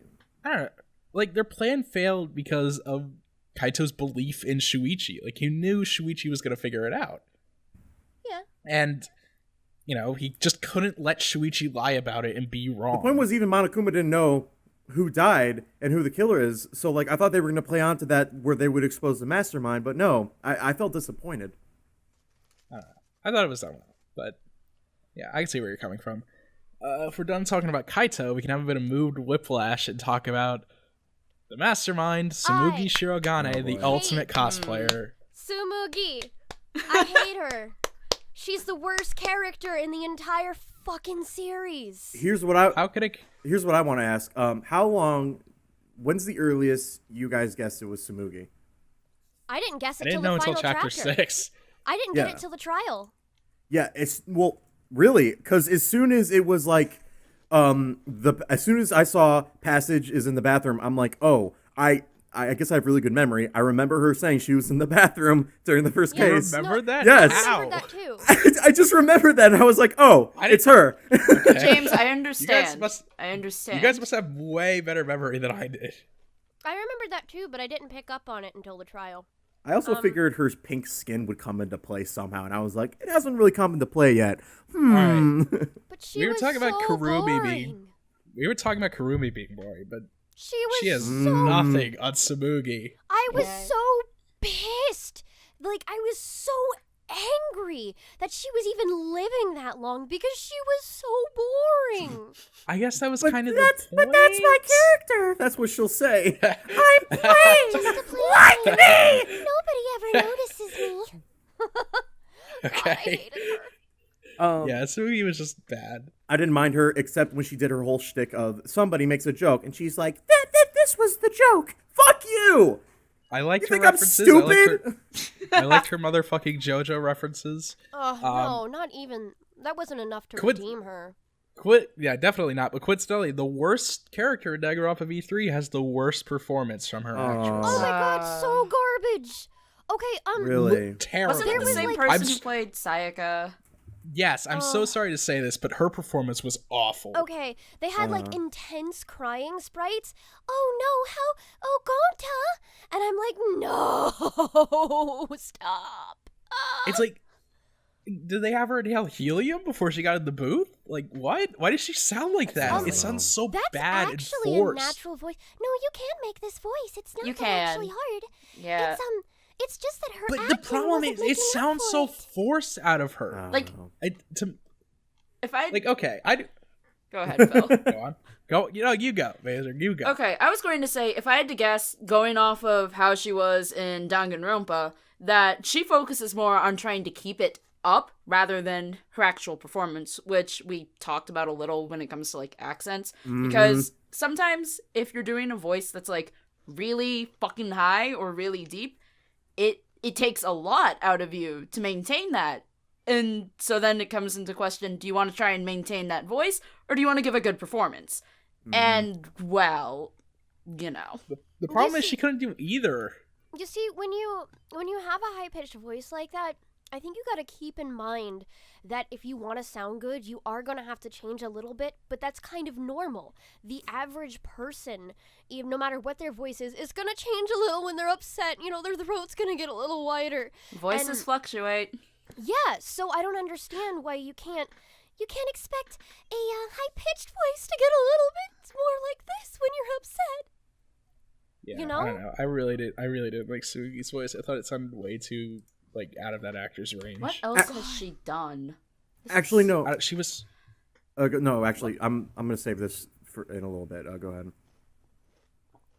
I don't know. Like, their plan failed because of Kaito's belief in Shuichi. Like, he knew Shuichi was going to figure it out. Yeah. And, he just couldn't let Shuichi lie about it and be wrong. The point was even Monokuma didn't know who died and who the killer is. So, like, I thought they were going to play on to that where they would expose the mastermind, but no. I felt disappointed. I don't know. I thought it was done well, but yeah, I can see where you're coming from. If we're done talking about Kaito, we can have a bit of moved whiplash and talk about the mastermind, Tsumugi Shirogane, the ultimate cosplayer. Tsumugi! I hate her. She's the worst character in the entire fucking series. Here's what I want to ask. When's the earliest you guys guessed it was Tsumugi? I didn't guess it till the final until chapter 6. I didn't get it till the trial. Yeah, really, because as soon as it was like, as soon as I saw Passage is in the bathroom, I'm like, oh, I guess I have really good memory. I remember her saying she was in the bathroom during the first case. You remember that? Yes. I remembered that too. I just remembered that, and I was like, oh, it's her. Okay. James, I understand. I understand. You guys must have way better memory than I did. I remembered that too, but I didn't pick up on it until the trial. I also figured her pink skin would come into play somehow, and I was like, it hasn't really come into play yet. Right. But she we were was talking so about Kirumi boring. We were talking about Kirumi being boring, but She has so... nothing on Tsumugi. I was so pissed. Like, I was so angry that she was even living that long because she was so boring. I guess that was kind of the point. But that's my character. That's what she'll say. I'm playing Just to play like me. me. Nobody ever notices me. Okay. I hated her. Yeah, Tsumugi was just bad. I didn't mind her except when she did her whole shtick of somebody makes a joke and she's like, this was the joke. Fuck you. I liked You her think I'm references. stupid? I liked her motherfucking JoJo references. Oh, no, not even. That wasn't enough to redeem her. Yeah, definitely not. But coincidentally, the worst character in Dangan Ronpa V3 has the worst performance from her actress. Oh my god, so garbage. Okay, Really? Terrible. Wasn't it the same person who played Sayaka? Yes, I'm so sorry to say this, but her performance was awful. Okay, they had like intense crying sprites. Oh no, and I'm like, no, stop. It's like, did they have her inhale helium before she got in the booth? Like, what? Why does she sound like that? It sounds so That's bad and actually forced. a natural voice. No, you can't make this voice. It's not You that can. actually hard. Yeah. It's just that her But acting the problem is, it sounds so forced out of her. Like, if I okay, go ahead, Phil. go on. Go, you go, Mazer, you go. Okay, I was going to say, if I had to guess, going off of how she was in Dangan Ronpa, that she focuses more on trying to keep it up rather than her actual performance, which we talked about a little when it comes to, like, accents. Because sometimes, if you're doing a voice that's, like, really fucking high or really deep, it takes a lot out of you to maintain that. And so then it comes into question, do you want to try and maintain that voice, or do you want to give a good performance? And, well, you know. The problem is she couldn't do either. You see, when you have a high-pitched voice like that, I think you gotta keep in mind that if you want to sound good, you are gonna have to change a little bit, but that's kind of normal. The average person, even no matter what their voice is gonna change a little when they're upset. You know, their throat's gonna get a little wider. Voices fluctuate. Yeah, so I don't understand why you can't expect a high-pitched voice to get a little bit more like this when you're upset. Yeah, you know? I don't know. I really did like Tsugi's voice. I thought it sounded way too like out of that actor's range. What else has she done? Actually, no. She was. No, actually, I'm gonna save this for in a little bit. Go ahead.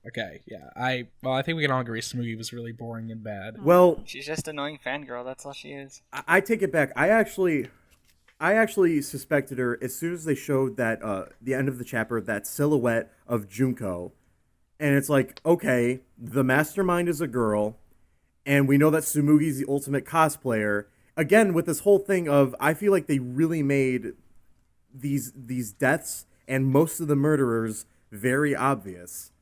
Okay, yeah. I think we can all agree Tsumugi was really boring and bad. Well, She's just annoying fangirl. That's all she is. I take it back. I actually suspected her as soon as they showed that the end of the chapter, that silhouette of Junko, and it's like, okay, the mastermind is a girl, and we know that Tsumugi's the ultimate cosplayer. Again, with this whole thing of, I feel like they really made these deaths and most of the murderers very obvious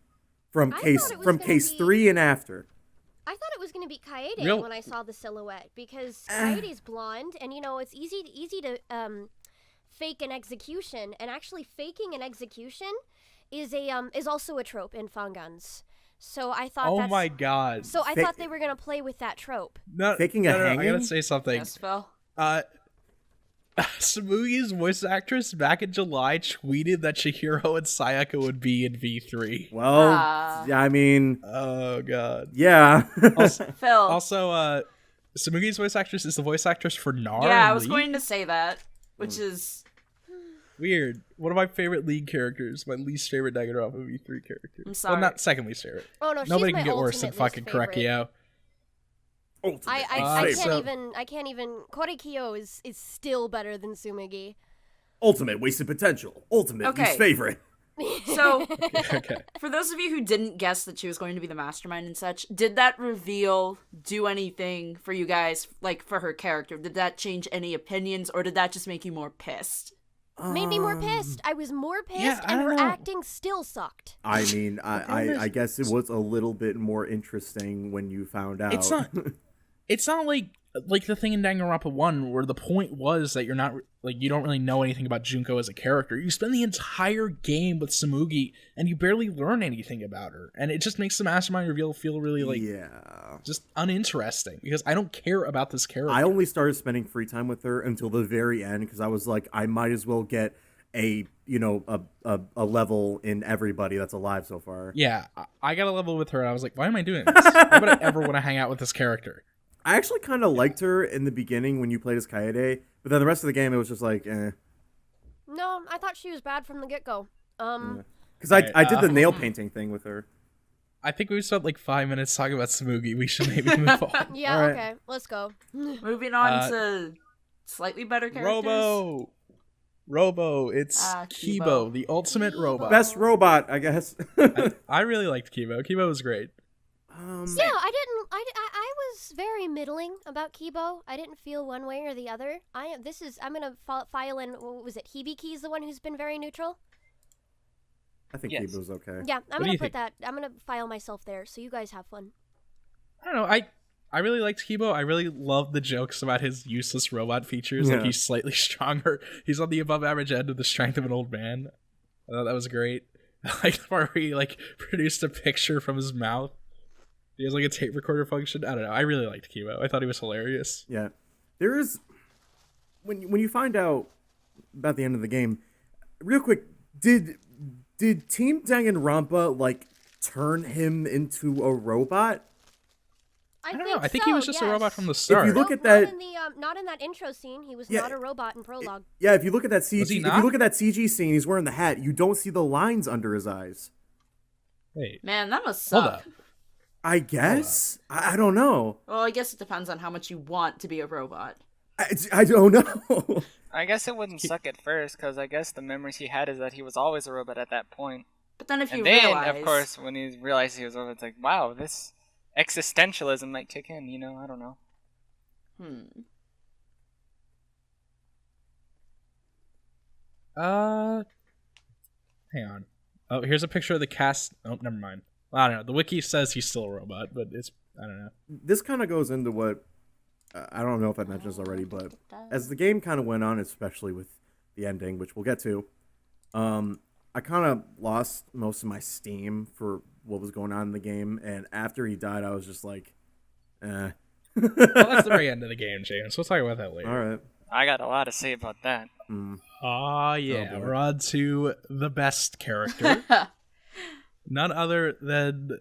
from case 3 and after. I thought it was going to be Kaede when I saw the silhouette, because Kaede's blonde, and you know it's easy to fake an execution, and actually faking an execution is also a trope in Fangans. So I thought oh my god! So I thought they were going to play with that trope. Faking a hanging? I gotta say something. Yes, Phil. Tsumugi's voice actress back in July tweeted that Chihiro and Sayaka would be in V3. Well, I mean... Oh, God. Yeah. Also, Tsumugi's voice actress is the voice actress for Nar. Yeah, I was going to say that, which is... weird. One of my favorite League characters. My least favorite Danganronpa V3 character. I'm sorry. Well, not second least favorite. Oh, no, Nobody she's my can get worse than ultimate fucking least favorite. Korekiyo. I can't even. Korekiyo is still better than Tsumugi. Ultimate wasted potential. Ultimate least favorite. So, Okay. for those of you who didn't guess that she was going to be the mastermind and such, did that reveal do anything for you guys, like for her character? Did that change any opinions, or did that just make you more pissed? Made me more pissed. I was more pissed, yeah, and her acting still sucked. I mean, I guess it was a little bit more interesting when you found out. It's not like the thing in Danganronpa 1 where the point was that you're not like you don't really know anything about Junko as a character. You spend the entire game with Tsumugi and you barely learn anything about her, and it just makes the mastermind reveal feel really just uninteresting because I don't care about this character. I only started spending free time with her until the very end because I was like, I might as well get a level in everybody that's alive so far. Yeah, I got a level with her and I was like, why am I doing this? Why would I ever want to hang out with this character? I actually kind of liked her in the beginning when you played as Kaede, but then the rest of the game it was just like, eh. No, I thought she was bad from the get-go. Because I did the nail painting thing with her. I think we spent like 5 minutes talking about Tsumugi. We should maybe move on. Yeah, right. okay, let's go. Moving on to slightly better characters. Robo, it's Kibo, the ultimate robot. Best robot, I guess. I really liked Kibo. Kibo was great. Yeah, I was very middling about Kibo. I didn't feel one way or the other. I'm gonna file in. What was it? Hibiki's the one who's been very neutral. I think Kibo's okay. Yeah, I'm gonna file myself there. So you guys have fun. I don't know. I really liked Kibo. I really loved the jokes about his useless robot features. Yeah. Like he's slightly stronger. He's on the above average end of the strength of an old man. I thought that was great. I liked the part where he produced a picture from his mouth. He has a tape recorder function. I don't know. I really liked Kibo. I thought he was hilarious. Yeah. There is... When you find out about the end of the game, real quick, did Team Danganronpa, turn him into a robot? I don't know. I think he was just a robot from the start. If you look at that... Not in that intro scene. He was not a robot in prologue. Yeah, if you look at that CG... Was he If not? you look at that CG scene, he's wearing the hat, you don't see the lines under his eyes. Wait. Man, that must Hold suck. up. I guess? I don't know. Well, I guess it depends on how much you want to be a robot. I don't know. I guess it wouldn't suck at first, because I guess the memories he had is that he was always a robot at that point. But then if you And then, realize... of course, when he realized he was a robot, it's like, wow, this existentialism might kick in, I don't know. Hang on. Oh, here's a picture of the cast. Oh, never mind. I don't know. The wiki says he's still a robot, but I don't know. This kind of goes into what I don't know if I mentioned this already, but as the game kind of went on, especially with the ending, which we'll get to, I kind of lost most of my steam for what was going on in the game, and after he died, I was just like, eh. Well, that's the very end of the game, James. We'll talk about that later. All right. I got a lot to say about that. Oh, yeah. Oh, boy. We're on to the best character. None other than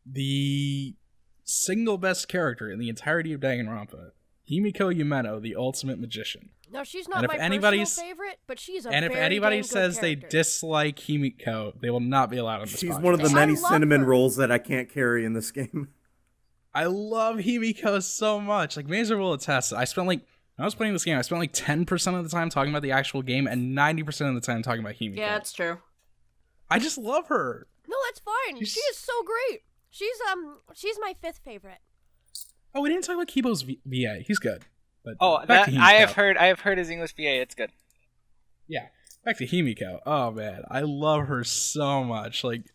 the single best character in the entirety of Danganronpa, Himiko Yumeno, the ultimate magician. No, she's not my personal favorite, but she's a And if very anybody damn good says they character. dislike Himiko, they will not be allowed on this She's podcast. one of the I many love cinnamon her. rolls that I can't carry in this game. I love Himiko so much. Like, Mazer will attest. I was playing this game, I spent like 10% of the time talking about the actual game and 90% of the time talking about Himiko. Yeah, it's true. I just love her. No, that's fine. She is so great. She's my 5th favorite. Oh, we didn't talk about Kibo's VA. He's good. But Oh, back that to I Himiko. have heard his English VA. It's good. Yeah, back to Himiko. Oh man, I love her so much. Like,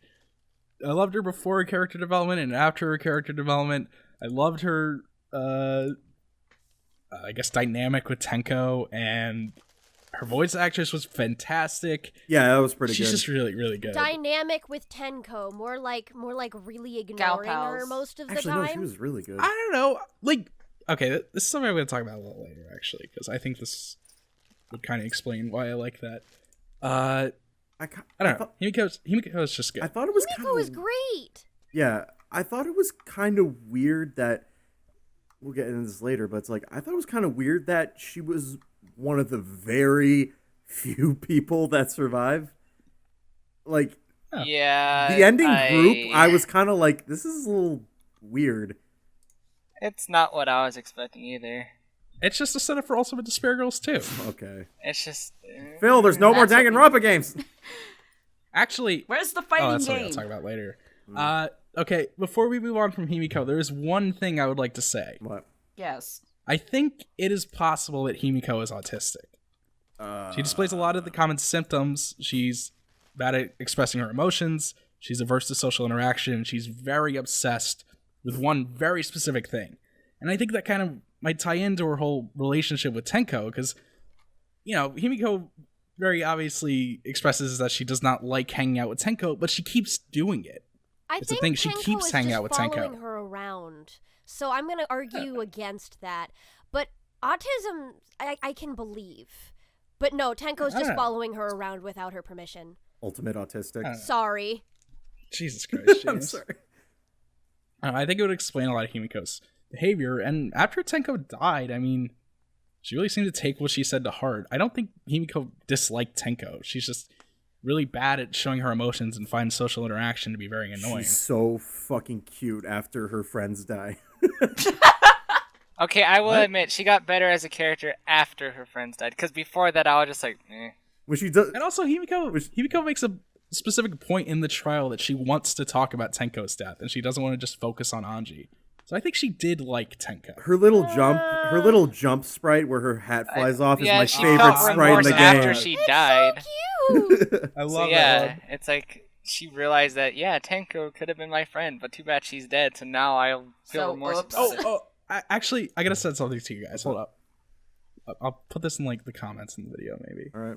I loved her before her character development and after her character development. I loved her, I guess, dynamic with Tenko, and her voice actress was fantastic. Yeah, that was pretty She's good. just really, really good. Dynamic with Tenko, more like really Gal ignoring her pals. most of the Actually, time. no, she was really good. I don't know. Like, okay, this is something I'm going to talk about a little later, actually, because I think this would kind of explain why I like that. I don't know. Himiko's just good. I thought it was kind Himiko is of great. yeah. I thought it was kind of weird that we'll get into this later, but it's like I thought it was kind of weird that she was one of the very few people that survive. Like Yeah. the ending group, I was kind of like, this is a little weird. It's not what I was expecting either. It's just a setup for Ultimate Despair Girls, too. Okay, It's just. Phil, there's no more That's what Danganronpa games. Actually, Where's the oh, fighting that's something game? I'll talk about later. Okay, before we move on from Himiko, there is one thing I would like to say. What? Yes. I think it is possible that Himiko is autistic. She displays a lot of the common symptoms. She's bad at expressing her emotions. She's averse to social interaction. She's very obsessed with one very specific thing. And I think that kind of might tie into her whole relationship with Tenko, because, you know, Himiko very obviously expresses that she does not like hanging out with Tenko, but she keeps doing it. I It's the think thing, she Tenko keeps is hanging just out with following Tenko. her around. So I'm going to argue against that. But autism, I can believe. But no, Tenko's I just don't know. following her around without her permission. Ultimate autistic. Sorry. Jesus Christ, James. I'm sorry. I think it would explain a lot of Himiko's behavior. And after Tenko died, I mean, she really seemed to take what she said to heart. I don't think Himiko disliked Tenko. She's just really bad at showing her emotions and finds social interaction to be very annoying. She's so fucking cute after her friends die. Okay, I will What? admit, she got better as a character after her friends died. Because before that, I was just like, eh. When she does, And also, Himiko makes a specific point in the trial that she wants to talk about Tenko's death, and she doesn't want to just focus on Angie. So I think she did like Tenko. her little jump sprite where her hat flies off is Yeah, my she favorite felt sprite in remorse the after game. she died. Cute. I So love yeah, that one. it's like she realized that Tenko could have been my friend, but too bad she's dead. So now I'll feel So, remorse oops. about it. Actually, I gotta say something to you guys. Hold up. I'll put this in like the comments in the video, maybe. All right,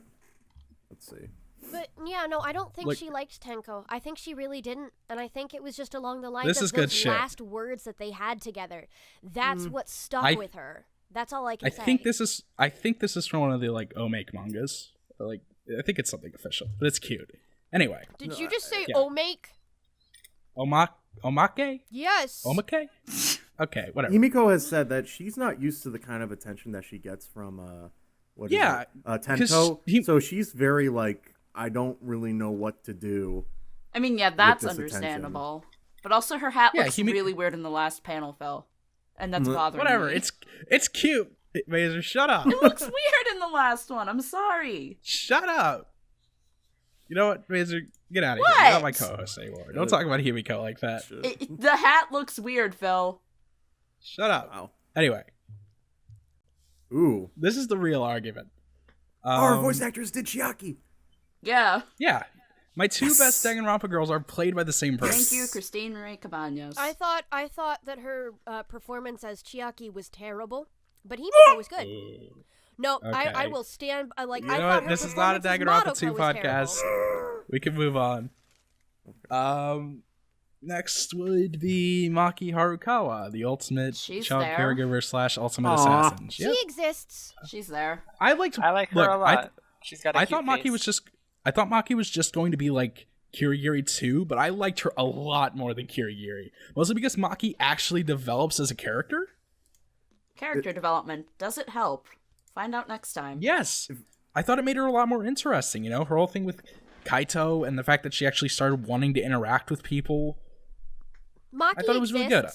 let's see. But yeah, no, I don't think Like- she liked Tenko. I think she really didn't, and I think it was just along the lines This of is good those shit. last words that they had together. That's what stuck I- with her. That's all I can I say. think this is from one of the like Omake mangas. Or, like, I think it's something official, but it's cute. Anyway, Did you just say yeah. Omake? Omake? Yes. Omake? Okay, whatever. Himiko has said that she's not used to the kind of attention that she gets from what is Yeah, it? 'cause Tenko. So she's very like, I don't really know what to do. I mean, yeah, that's this understandable. But also, her hat Yeah, looks really weird in the last panel, Phil. And that's bothering Whatever. me. It's cute. Mazer, shut up. It looks weird in the last one. I'm sorry. Shut up. You know what, Mazer? Get out of here. What? You're not my co-host anymore. Don't talk about Himiko like that. The hat looks weird, Phil. Shut up. Wow. Anyway, Ooh. this is the real argument. Our voice actress did Chiaki. Yeah. Yeah. My two best Danganronpa girls are played by the same person. Thank you, Christine Ray Cabaños. I thought that her performance as Chiaki was terrible, but Himiko was good. No, Okay. I will stand. You I know thought what? her This is not a performance as Danganronpa 2 Madoka was podcast. terrible. We can move on. Next would be Maki Harukawa, the ultimate She's child there. caregiver / ultimate Aw. assassin. She Yep. exists. She's there. I like her a lot. She's got a I cute thought Maki face. was just I thought Maki was just going to be like Kirigiri too, but I liked her a lot more than Kirigiri. Mostly because Maki actually develops as a character? Character development. Does it help? Find out next time. Yes. I thought it made her a lot more interesting, you know? Her whole thing with Kaito and the fact that she actually started wanting to interact with people. Maki I thought it was really good.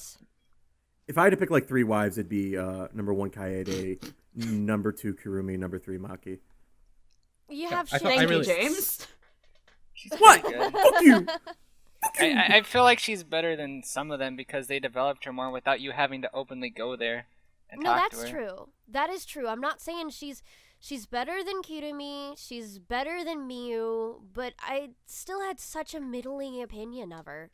If I had to pick like 3 wives, it'd be number 1 Kaede, number 2 Kirumi, number 3 Maki. You have I shit. thought- Thank really- you, James. She's What? pretty good. Fuck you! I feel like she's better than some of them because they developed her more without you having to openly go there and No, talk to that's her. true. That is true. I'm not saying she's better than Kirumi. She's better than Miu, but I still had such a middling opinion of her.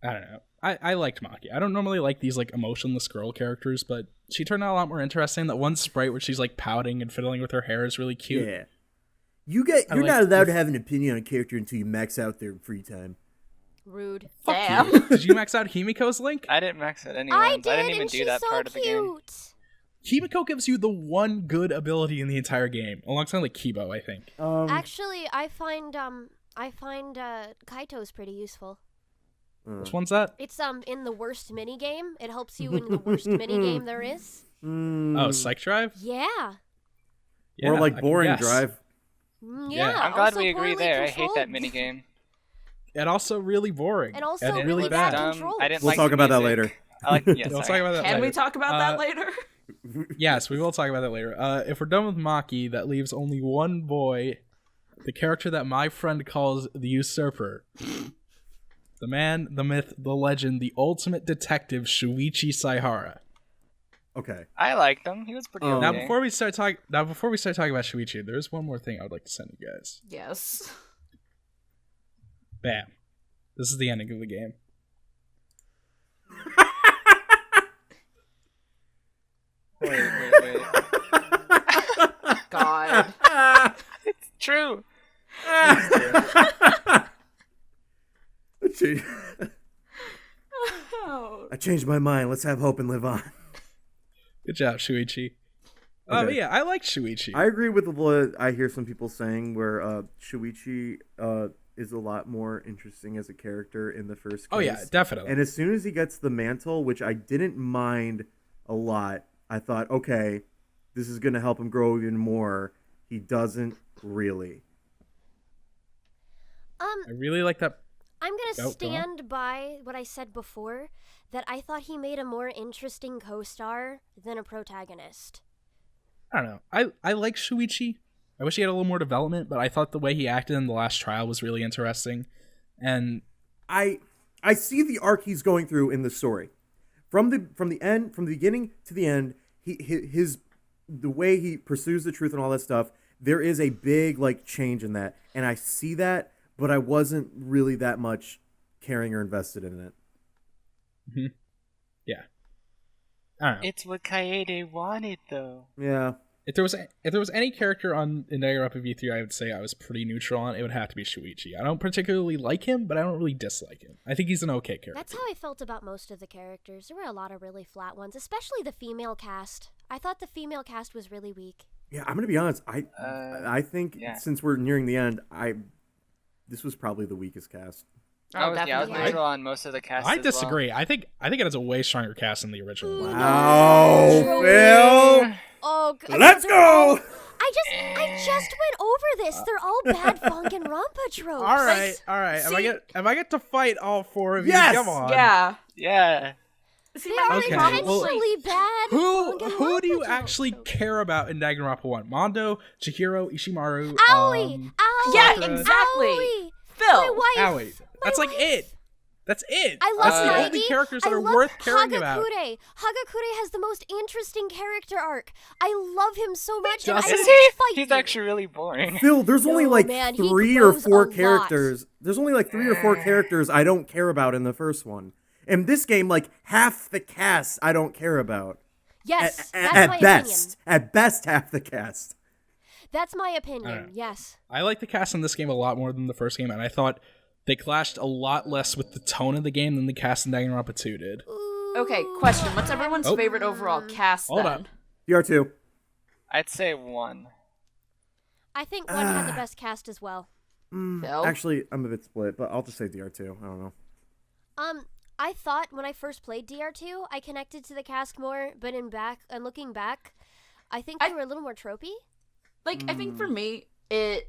I don't know. I liked Maki. I don't normally like these like emotionless girl characters, but she turned out a lot more interesting. That one sprite where she's like pouting and fiddling with her hair is really cute. Yeah. You're not allowed to have an opinion on a character until you max out their free time. Rude. Damn. Did you max out Himiko's link? I didn't max out anyone. I did, didn't even and do she's that so part of the game. cute. Himiko gives you the one good ability in the entire game, alongside like Kibo, I think. Actually, I find Kaito's pretty useful. Which one's that? It's in the worst mini game. It helps you in the worst mini game there is. Oh, Psych Drive? Yeah. Yeah, Or like I can boring guess. drive. Yeah. I'm glad also we agree poorly there. I hate that controlled. minigame. And also really boring. And also really really bad. bad controls. I didn't We'll like talk the about that music. later. I like, yeah, We'll sorry. talk about that Can later. we talk about that later? Yes, we will talk about that later. If we're done with Maki, that leaves only one boy, the character that my friend calls the Usurper. The man, the myth, the legend, the ultimate detective, Shuichi Saihara. Okay. I liked him. He was pretty okay. Now, before we start talking about Shuichi, there's one more thing I would like to send you guys. Yes. Bam. This is the ending of the game. Wait. God. It's true. Oh. I changed my mind. Let's have hope and live on. Good job, Shuichi. Okay. But yeah, I like Shuichi. I agree with what I hear some people saying, where Shuichi is a lot more interesting as a character in the first case. Oh yeah, definitely. And as soon as he gets the mantle, which I didn't mind a lot, I thought, okay, this is going to help him grow even more. He doesn't really. I really like that. I'm going Go to on. stand by what I said before, that I thought he made a more interesting co-star than a protagonist. I don't know. I like Shuichi. I wish he had a little more development, but I thought the way he acted in the last trial was really interesting. And I see the arc he's going through in the story. From the beginning to the end, the way he pursues the truth and all that stuff, there is a big like change in that. And I see that, but I wasn't really that much caring or invested in it. mm-hmm. Yeah. I don't know. It's what Kaede wanted, though. Yeah. If there was any character on in Danganronpa V3 I would say I was pretty neutral on, it would have to be Shuichi. I don't particularly like him, but I don't really dislike him. I think he's an okay character. That's how I felt about most of the characters. There were a lot of really flat ones, especially the female cast. I thought the female cast was really weak. Yeah, I'm gonna be honest. I think since we're nearing the end, this was probably the weakest cast. I was definitely. neutral on most of the cast. I as disagree. Well. I think it has a way stronger cast than the original. Ooh, Wow, Phil! Oh, God. Let's go! I just went over this. They're all bad Dangan Ronpa tropes. All right. See- If I get to fight all four of Yes! you, come on. Yeah. Yeah. See, They my are only Okay, problem- well- intentionally bad. Who Danganronpa do you tropes. actually care about in Danganronpa 1? Mondo, Chihiro, Ishimaru, Aoi! Aoi! Yeah, Sakura. exactly. Aoi! Phil. My wife! Aoi. That's like it. That's it. I love That's the Heidi. only characters that I are love worth caring about. Hagakure has the most interesting character arc. I love him so much. And I Does will he? fight He's you. actually really boring. Phil, there's only No, like man, he 3 or grows 4 a lot. characters. There's only like 3 or 4 characters I don't care about in the first one. In this game, like half the cast I don't care about. Yes, that's At my best. opinion. At best, half the cast. That's my opinion. Alright. Yes. I like the cast in this game a lot more than the first game, and I thought they clashed a lot less with the tone of the game than the cast in Danganronpa 2 did. Okay, question. What's everyone's favorite overall cast Hold then? on. DR2. I'd say 1. I think one had the best cast as well. Phil? Actually, I'm a bit split, but I'll just say DR2. I don't know. I thought when I first played DR2, I connected to the cast more, but looking back, I think they were a little more tropey. Like, I think for me, I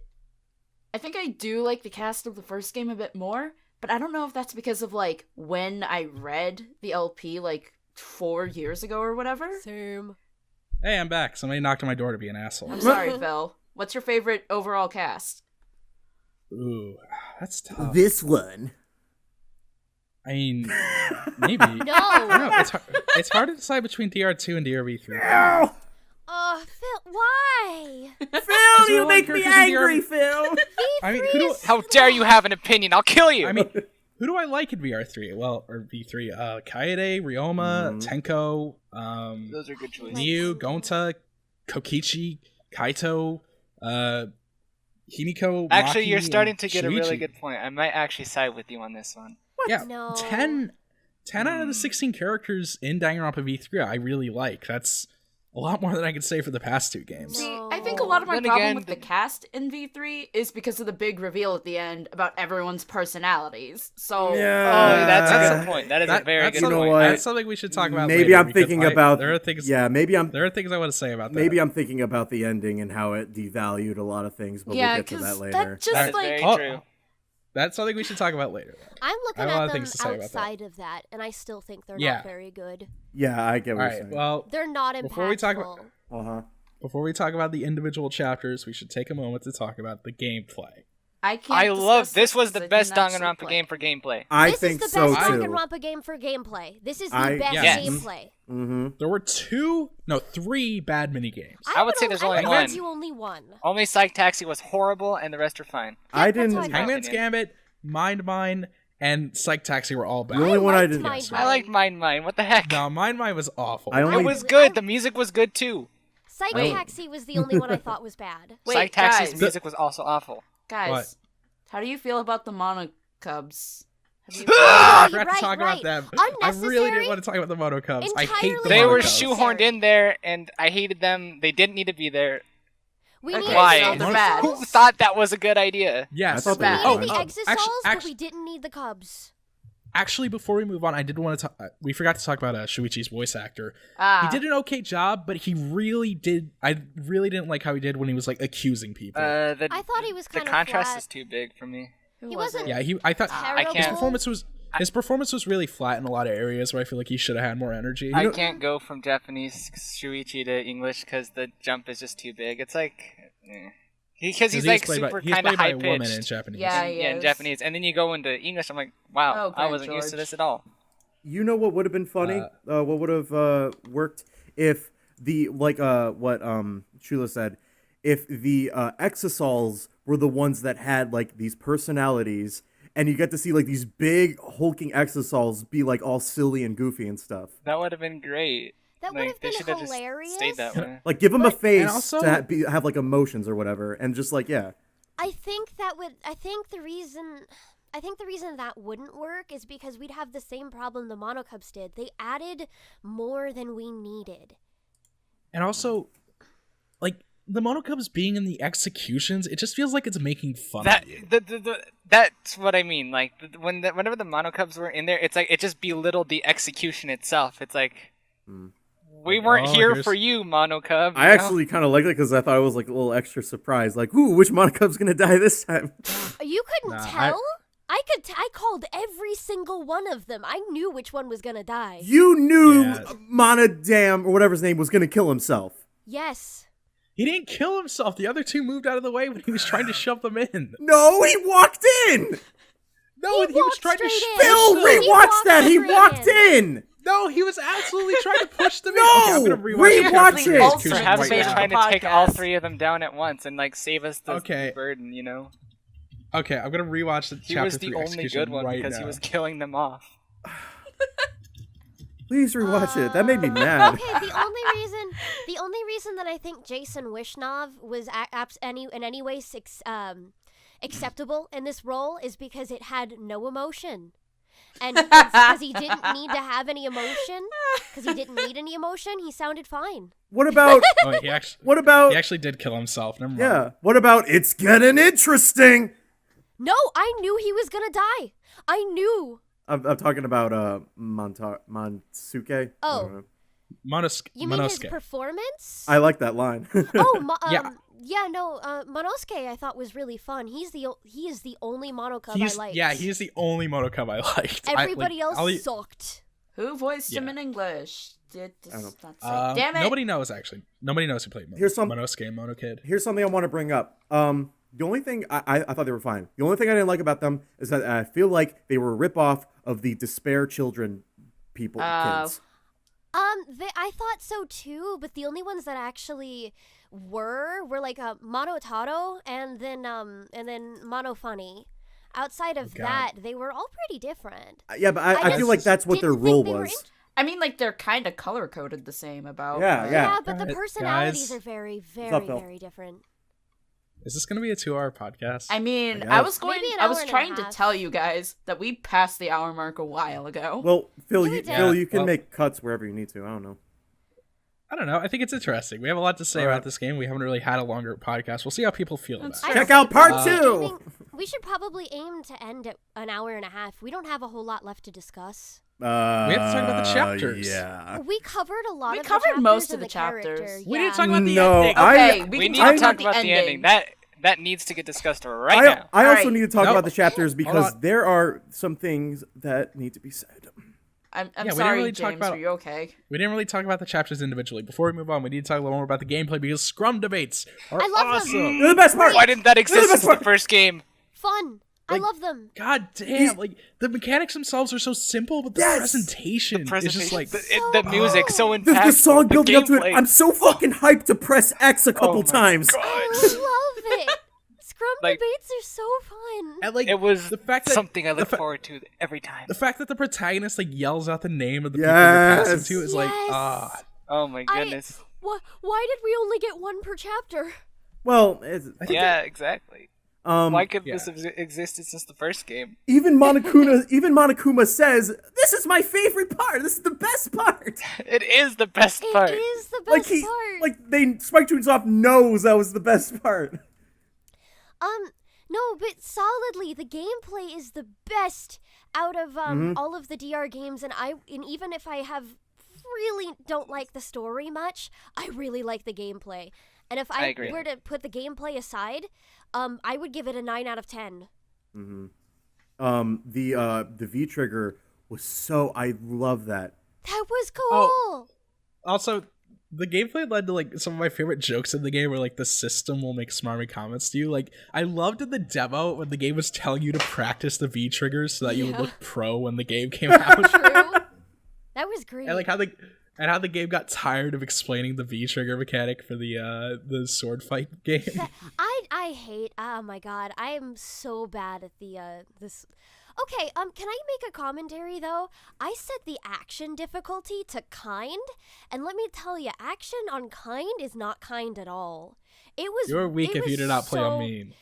think I do like the cast of the first game a bit more, but I don't know if that's because of, like, when I read the LP, like, 4 years ago or whatever. Same. Hey, I'm back. Somebody knocked on my door to be an asshole. I'm sorry, Phil. What's your favorite overall cast? Ooh, that's tough. This one. I mean, maybe. No. I don't know. It's hard to decide between DR2 and DRV3. Phil, why? Phil, you all make the me characters in angry, DR Phil. I mean, who do, How dare you have an opinion? I'll kill you! I mean, who do I like in VR3? Well, or V3? Kaede, Ryoma, Tenko, Those are good choices. Miu, Gonta, Kokichi, Kaito, Himiko. Actually, Maki, you're starting and to get a really Shuichi. good point. I might actually side with you on this one. Yeah, No. 10 out of the 16 characters in Danganronpa V3 I really like. That's a lot more than I could say for the past 2 games. See, I think a lot of my Then problem again, with the cast in V3 is because of the big reveal at the end about everyone's personalities. So, Yeah. Oh, that's a that's good point. That is a very that's good something- point. what? That's something we should talk about Maybe later, I'm because thinking about. there are things. Yeah, maybe I'm. There are things I want to say about that. Maybe I'm thinking about the ending and how it devalued a lot of things, but yeah, we'll get to that because later. that just, That is like, very Oh, true. That's something we should talk about later. I'm I looking have a lot at of them things to say about that. outside of that, and I still think they're Yeah. not very good. Yeah, I get All what you're right. saying. Well, They're not impactful. Before we talk about- Uh-huh. before we talk about the individual chapters, we should take a moment to talk about the gameplay. I can't I love discuss this was because the I best didn't actually Danganronpa play. game for gameplay. I This think is the so best too. Danganronpa game for gameplay. This is the I- best Yes. gameplay. Mm-hmm. There were 3 bad mini games. I would say there's only I one. would you only one. Only Psych Taxi was horrible, and the rest are fine. I that's didn't. how I felt. Hangman's Gambit, Mind Mine, and Psych Taxi were all bad. The only one I liked didn't. Mind I liked Mine. What the heck? No, Mind Mine was awful. I only- It was good. The music was good too. Psych Wait. Taxi was the only one I thought was bad. Wait, Psych Taxi's guys. music was also awful. Guys, What? how do you feel about the Monocubs? How do you I Right, forgot right, to talk right. about them. I really Unnecessary. didn't want to talk about the Moto Cubs. I hate the Entirely They Moto were Cubs. shoehorned in there, and I hated them. They didn't need to be there. We Okay, needed Why? so the they're bad. Who Exisals. thought that was a good idea? Yes. I thought they We were We Oh, needed fine. the Exisals, but actually- we didn't need the Cubs. Actually, before we move on, I did want to. We forgot to talk about Shuichi's voice actor. Ah, He did an okay job, but he really did. I really didn't like how he did when he was like accusing people. I thought he was The kinda contrast flat. is too big for me. who he was wasn't- it? Yeah, I thought Terrible. can't- his performance was really flat in a lot of areas where I feel like he should have had more energy. I can't go from Japanese Shuichi to English because the jump is just too big. It's like, because he's like super he's kind of played by high a woman in pitched. Japanese. Yeah. In is. Japanese, and then you go into English. I'm like, wow, Oh, I great, wasn't used to George. this at all. You know what would have been funny? What would have worked if the what Chula said, if the Exisals were the ones that had like these personalities, and you get to see like these big hulking Exisals be like all silly and goofy and stuff. That would have been great. That would Like, have they been should have just hilarious. stayed that way. Like give them a face and also- to have like emotions or whatever, and just like I think that would. I think the reason that wouldn't work is because we'd have the same problem the Monocubs did. They added more than we needed. And also, like the Mono Cubs being in the executions, it just feels like it's making fun That of you. that's what I mean. Like whenever the Monocubs were in there, it's like it just belittled the execution itself. It's like we weren't here here's- for you, Monocub. I actually kind of liked it because I thought it was like a little extra surprise. Like, ooh, which Monocub's gonna die this time? You couldn't Nah, tell. I called every single one of them. I knew which one was gonna die. You knew Yeah. Monodam or whatever his name was gonna kill himself. Yes. He didn't kill himself. The other two moved out of the way when he was trying to shove them in. No, he walked in. No, he was trying to. Phil, rewatch that. He walked in. No, he was absolutely trying to push them in. No, Okay, I'm gonna rewatch it. Perhaps he's trying to take all Podcast. 3 of them down at once and like save us the Okay. burden, you know. Okay, I'm gonna rewatch the He chapter was the 3 only execution good one right because now. he was killing them off. Please rewatch it. That made me mad. Okay, the only reason that I think Jason Wishnov was in any way acceptable in this role is because it had no emotion. And because he didn't need to have any emotion, because he didn't need any emotion, he sounded fine. What about? Oh, wait, he actually did kill himself. Never mind. Yeah. What about? It's getting interesting. No, I knew he was gonna die. I knew. I'm talking about Monsuke. Oh. You mean his Monosuke. performance? I like that line. Monosuke I thought was really fun. He is the only Monocub I liked. Yeah, he's the only Monocub I liked. Everybody else sucked. Who voiced him in English? Damn it! Nobody knows actually. Nobody knows who played Monosuke and Monokid. Here's something I want to bring up. The only thing I thought they were fine. The only thing I didn't like about them is that I feel like they were a rip-off of the Despair Children kids. I thought so too, but the only ones that actually were like Monotaro and then Monofunny. Outside of that, they were all pretty different. Yeah, but I feel like that's what their role was. I mean, like, they're kind of color-coded the same about... Yeah, but the personalities are very, very, very different. Is this going to be a 2-hour podcast? I mean, I was trying to tell you guys that we passed the hour mark a while ago. Well, Phil, you can make cuts wherever you need to. I don't know. I think it's interesting. We have a lot to say about this game. We haven't really had a longer podcast. We'll see how people feel about it. Check out part 2! We should probably aim to end at an hour and a half. We don't have a whole lot left to discuss. We have to talk about the chapters. Yeah. We covered a lot of the covered chapters most of and the chapters. character. We Yeah. didn't talk about the ending. Okay, we need to talk about the ending. That needs to get discussed right now. I also need to talk about the chapters because there are some things that need to be said. I'm sorry, really James, are you okay? We didn't really talk about the chapters individually. Before we move on, we need to talk a little more about the gameplay because scrum debates are awesome. They're the best part. Why didn't that exist since the first game? Fun. I love them. God damn, like the mechanics themselves are so simple, but the presentation is just like the music so impactful. The song building up to it. I'm so fucking hyped to press X a couple times. I love it. Scrum debates are so fun. And like it was the fact that something I look forward to every time. The fact that the protagonist like yells out the name of the people they're passing to is like oh my goodness. Why did we only get one per chapter? Well, exactly. Why could this have existed since the first game? Even Monokuma says, "This is my favorite part. This is the best part." It is the best part. It is the best part. Like Spike Chunsoft knows that was the best part. No, but solidly, the gameplay is the best out of all of the DR games, and even if I really don't like the story much, I really like the gameplay. And if I were to put the gameplay aside, I would give it a 9 out of 10. Mm-hmm. The V trigger was I love that. That was cool. Oh, also, the gameplay led to like some of my favorite jokes in the game where like the system will make smarmy comments to you. Like I loved in the demo when the game was telling you to practice the V triggers so that you would look pro when the game came out. True. That was great. And like how the game got tired of explaining the V trigger mechanic for the sword fight game. I hate. Oh my god, I am so bad at this. Okay, can I make a commentary though? I set the action difficulty to kind, and let me tell you, action on kind is not kind at all. You're weak if you do not play on mean.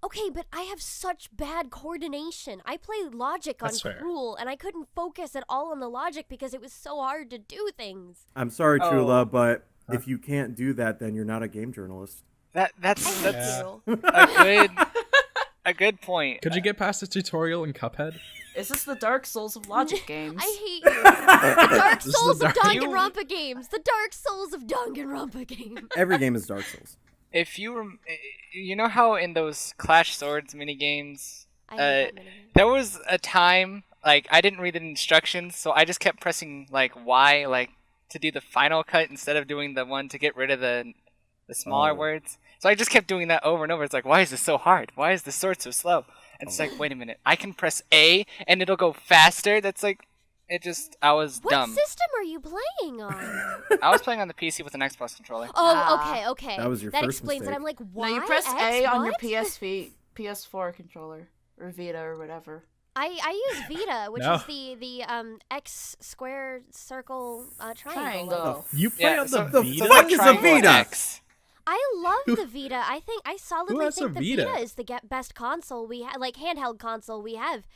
Okay, but I have such bad coordination. I play logic on cruel, and I couldn't focus at all on the logic because it was so hard to do things. I'm sorry, Chula, but if you can't do that, then you're not a game journalist. That's a good point. Could you get past the tutorial in Cuphead? Is this the Dark Souls of logic games? I hate you. The Dark Souls of Dangan Ronpa games. The Dark Souls of Dangan Ronpa games. Every game is Dark Souls. If you you know how in those Clash Swords minigames, there was a time like I didn't read the instructions, so I just kept pressing like Y to do the final cut instead of doing the one to get rid of the smaller words. So I just kept doing that over and over. It's like, why is this so hard? Why is the sword so slow? And it's like, wait a minute, I can press A and it'll go faster? That's like, I was dumb. What system are you playing on? I was playing on the PC with an Xbox controller. Oh, okay. That was your that first explains mistake. it. I'm like, why? No, you press X? A on your What? PS4 controller. Or Vita or whatever. I use Vita, which No. is the X square circle Triangle. You play on the the Vita? fuck is a Triangle Vita? X. I love the Vita. I solidly has think a the Vita? Vita is the best console we have, like handheld console we have.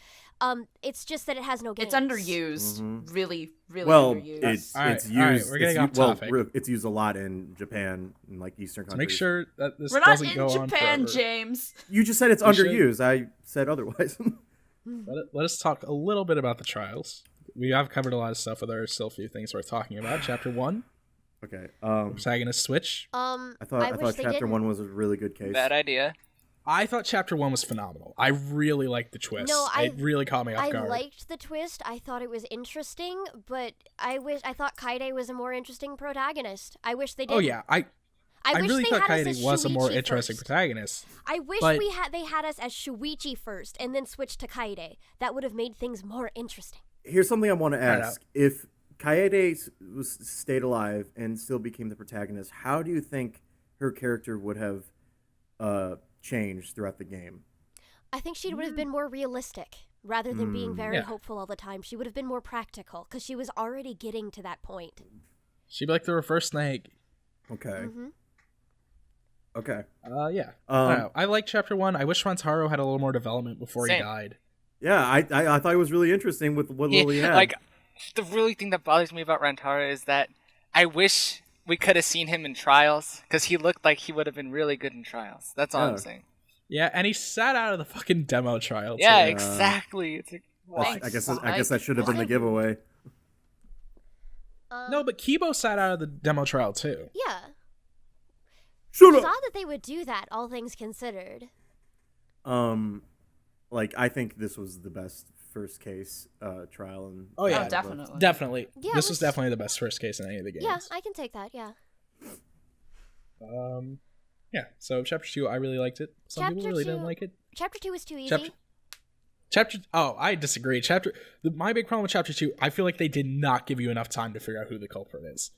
It's just that it has no games. It's underused. Really, really Well, underused. it's All right, used. all right, we're getting off topic. It's used a lot in Japan and like Eastern countries. Make sure that this We're not doesn't in go on Japan, forever. James. You just said it's We should- underused. I said otherwise. Let us talk a little bit about the trials. We have covered a lot of stuff, but there are still a few things worth talking about. Chapter 1, Okay. protagonist switch. I I thought wish they chapter didn't. 1 was a really good case. Bad idea. I thought chapter 1 was phenomenal. I really liked the twist. No, it really caught me off I guard. liked the twist. I thought it was interesting, but I thought Kaede was a more interesting protagonist. I wish they did. Oh yeah, I wish really they thought had us Kaede as was a more Shuichi interesting first. protagonist. I wish but- they had us as Shuichi first and then switched to Kaede. That would have made things more interesting. Here's something I want to Right ask. If Kaede stayed alive and still became the protagonist, how do you think her character would have changed throughout the game? I think she would have been more realistic rather than being very Yeah. hopeful all the time. She would have been more practical because she was already getting to that point. She'd be like the reverse snake. Okay. Mm-hmm. Yeah. Okay. I don't know. I like chapter 1. I wish Rantaro had a little more development before he Same. died. Yeah, I thought it was really interesting with what Lily had. Like, the really thing that bothers me about Rantaro is that I wish we could have seen him in trials, because he looked like he would have been really good in trials. That's all Yeah. I'm saying. Yeah, and he sat out of the fucking demo trial. too. Yeah, exactly. It's like, why? I guess that should have been the giveaway. No, but Kibo sat out of the demo trial too. Yeah. Shut I up. thought that they would do that, all things considered. Like I think this was the best first case trial. And Oh yeah, definitely. definitely. Yeah, This it was was- definitely the best first case in any of the games. Yeah, I can take that, yeah. Yeah. So chapter 2, I really liked it. Some people Chapter really 2 didn't like it. Chapter 2 was too easy. I disagree. My big problem with chapter 2, I feel like they did not give you enough time to figure out who the culprit is.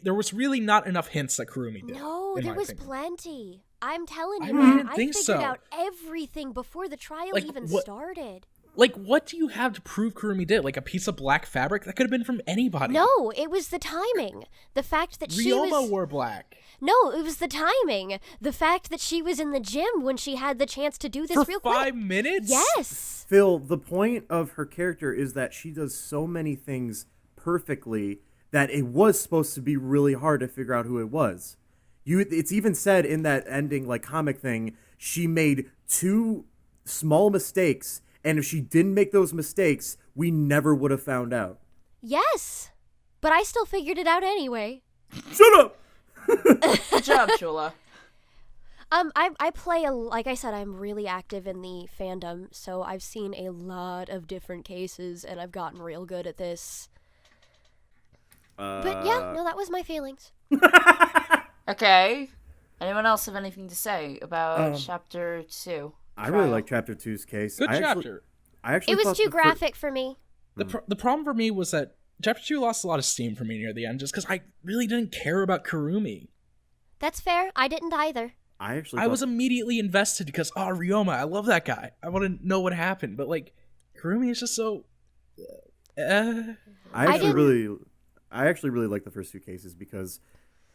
There was really not enough hints that Kirumi did. No, in there my was opinion. plenty. I'm telling I you, didn't man. I think figured so. out everything before the trial Like, even what- started. Like, what do you have to prove Kirumi did? Like a piece of black fabric? That could have been from anybody. No, it was the timing. The fact that she Ryoma was... wore black. No, it was the timing. The fact that she was in the gym when she had the chance to do this For real 5 quick. minutes? Yes. Phil, the point of her character is that she does so many things perfectly that it was supposed to be really hard to figure out who it was. It's even said in that ending like comic thing, she made 2 small mistakes, and if she didn't make those mistakes, we never would have found out. Yes. But I still figured it out anyway. Shut up! Good job, Chula. I play like I said, I'm really active in the fandom, so I've seen a lot of different cases, and I've gotten real good at this. But yeah, no, that was my feelings. Okay. Anyone else have anything to say about chapter 2? I really like chapter 2's case. Good I chapter. Actually It was thought too the graphic for me. The problem for me was that chapter 2 lost a lot of steam for me near the end just because I really didn't care about Kirumi. That's fair. I didn't either. I was immediately invested because, Ryoma, I love that guy. I want to know what happened. But, like, Kirumi is just so... I actually really like the first 2 cases because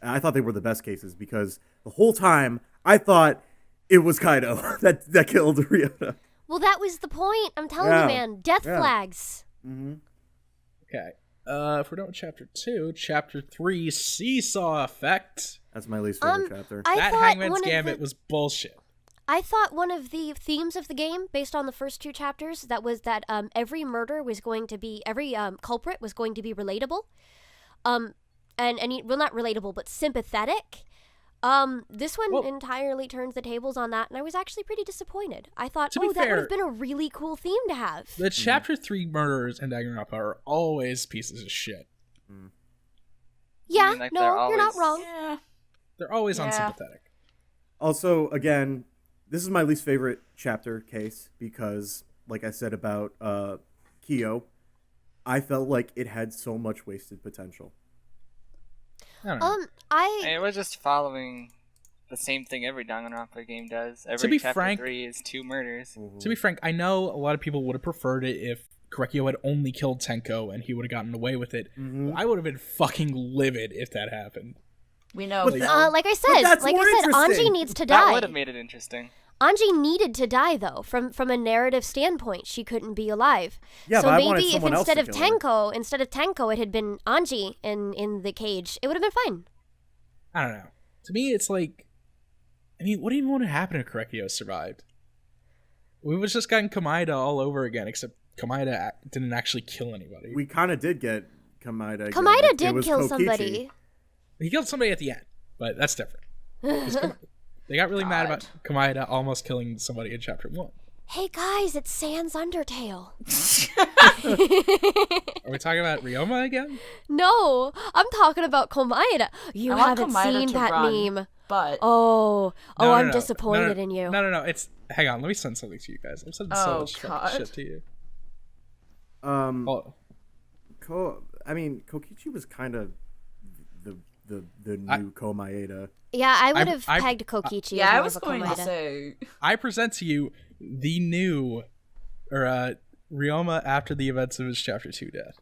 I thought they were the best cases because the whole time I thought it was Kaito that killed Ryota. Well, that was the point. I'm telling Yeah. you, man. Death Yeah. flags. Mm-hmm. Okay. If we're done with chapter 2, chapter 3, Seesaw Effect. That's my least favorite chapter. That thought Hangman's one of Gambit the- was bullshit. I thought one of the themes of the game, based on the first 2 chapters, that was that every murder was going to be, every culprit was going to be relatable. Well, not relatable, but sympathetic. This one entirely turns the tables on that, and I was actually pretty disappointed. I thought, To be that would fair, have been a really cool theme to have. The chapter 3 murderers in Dangan Ronpa are always pieces of shit. Yeah, like no, they're you're not always- wrong. Yeah. They're always Yeah. unsympathetic. Also, again, this is my least favorite chapter case because, like I said about Kyo, I felt like it had so much wasted potential. I don't know. It was just following the same thing every Danganronpa game does. To be chapter frank, 3 is 2 murders. To be frank, I know a lot of people would have preferred it if Korekiyo had only killed Tenko and he would have gotten away with it. I would have been fucking livid if that happened. We know. Like I said, Angie needs to die. That would have made it interesting. Angie needed to die, though. From a narrative standpoint, she couldn't be alive. Yeah, so but maybe I wanted if someone else to kill her. instead of Tenko, it had been Angie in the cage, it would have been fine. I don't know. To me, it's like, I mean, what even would have happened if Korekiyo survived? We was just gotten Komaeda all over again, except Komaeda didn't actually kill anybody. We kind of did get Komaeda. Komaeda did kill somebody. He killed somebody at the end, but that's different. They got really mad about Komaeda almost killing somebody in chapter 1. Hey guys, it's Sans Undertale. Are we talking about Ryoma again? No, I'm talking about Komaeda. You haven't seen that meme. But I'm disappointed in you. No. Hang on. Let me send something to you guys. I'm sending so much fucking shit to you. Kokichi was kind of the new Komaeda. Yeah, I would have pegged Kokichi. Yeah, I was going to say. I present to you the new, Ryoma after the events of his chapter 2 death.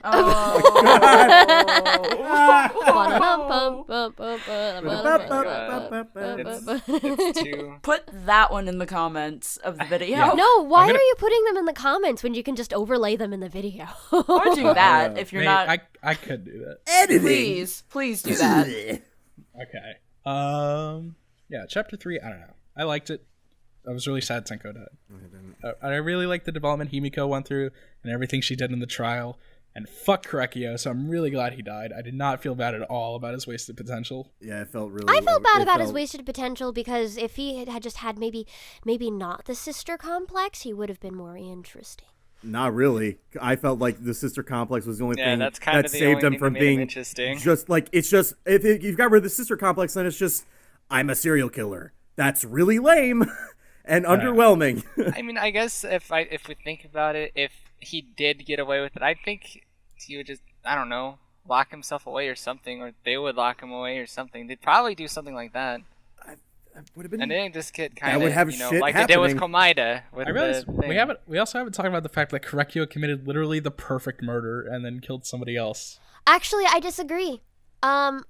Oh. It's too... Put that one in the comments of the video. Yeah. No, why are you putting them in the comments when you can just overlay them in the video? Or do that if you're not. I could do that. Editing. Please do that. Okay. Yeah, chapter 3. I don't know. I liked it. I was really sad Tenko died. I really liked the development Himiko went through and everything she did in the trial. And fuck Korekiyo, so I'm really glad he died. I did not feel bad at all about his wasted potential. Yeah, I felt bad about his wasted potential because if he had just had maybe not the sister complex, he would have been more interesting. Not really. I felt like the sister complex was the only thing that's kind that of the saved only him from thing that made being him interesting. Just like if you've got rid of the sister complex, then it's just I'm a serial killer. That's really lame and underwhelming. I mean, I guess if we think about it, if he did get away with it, I think he would just, I don't know, lock himself away or something, or they would lock him away or something. They'd probably do something like that. Would have been, and then just get kind of, like happening. They did with Komaeda. I realize we also haven't talked about the fact that Korekiyo committed literally the perfect murder and then killed somebody else. Actually, I disagree. Angie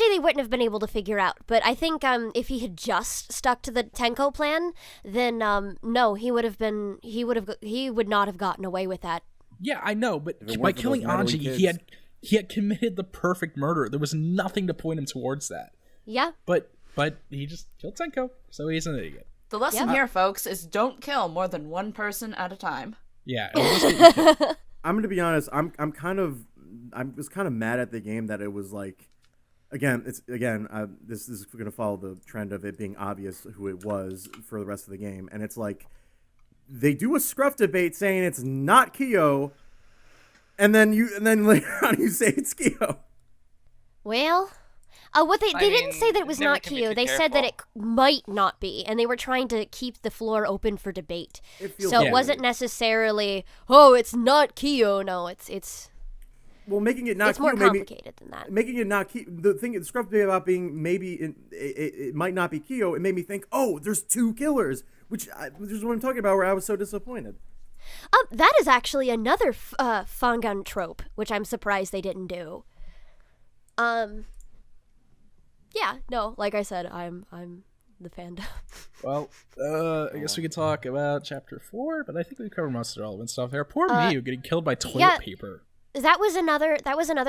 they wouldn't have been able to figure out, but I think if he had just stuck to the Tenko plan, then no, he would not have gotten away with that. Yeah, I know, but by killing Angie, he had committed the perfect murder. There was nothing to point him towards that. Yeah. But he just killed Tenko, so he's an idiot. The lesson here, folks, is don't kill more than one person at a time. Yeah. I'm gonna be honest. I was kind of mad at the game that it was like, this is going to follow the trend of it being obvious who it was for the rest of the game, and it's like they do a scruff debate saying it's not Kyo, and then later on you say it's Kyo. Well, they didn't say that it was not Kyo. They said that it might not be, and they were trying to keep the floor open for debate. So it wasn't necessarily, it's not Kyo. No, it's. Well, making it not it's more complicated than that. Making it not the scruff debate about being maybe it might not be Kyo. It made me think, there's 2 killers, which is what I'm talking about. Where I was so disappointed. That is actually another Fangan trope, which I'm surprised they didn't do. Yeah, no, like I said, I'm the fandom. Well, I guess we could talk about chapter 4, but I think we covered most of the relevant stuff there. Poor Miu getting killed by toilet paper. That was another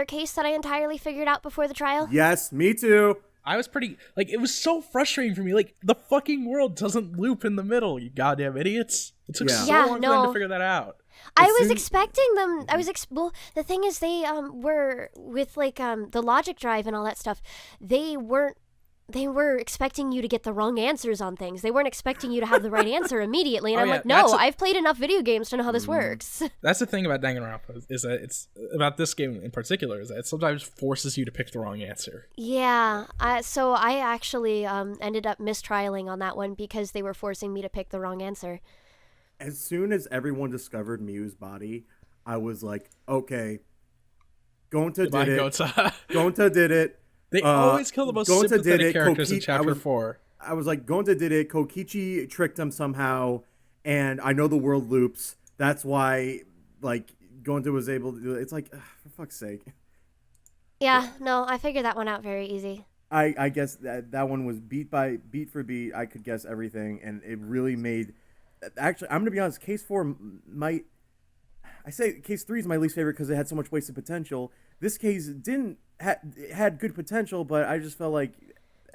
case that I entirely figured out before the trial. Yes, me too. I was pretty it was so frustrating for me. Like, the fucking world doesn't loop in the middle, you goddamn idiots. It took so long for them to figure that out. I was expecting them. The thing is, they were with the logic drive and all that stuff. They weren't they were expecting you to get the wrong answers on things. They weren't expecting you to have the right answer immediately. And I'm like, no, I've played enough video games to know how this works. That's the thing about Dangan Ronpa is that it's about this game in particular is that it sometimes forces you to pick the wrong answer. Yeah. So I actually ended up mistrialing on that one because they were forcing me to pick the wrong answer. As soon as everyone discovered Miu's body, I was like, okay, Gonta did it. Gonta did it. They always kill the most sympathetic characters in Chapter 4. I was like, Gonta did it. Kokichi tricked him somehow, and I know the world loops. That's why, like, Gonta was able to do it. It's like, for fuck's sake. Yeah, no, I figured that one out very easy. I guess that one was beat for beat. I could guess everything, and it really made... Actually, I'm going to be honest, Case 4 might... I say Case 3 is my least favorite because it had so much wasted potential. This case had good potential, but I just felt like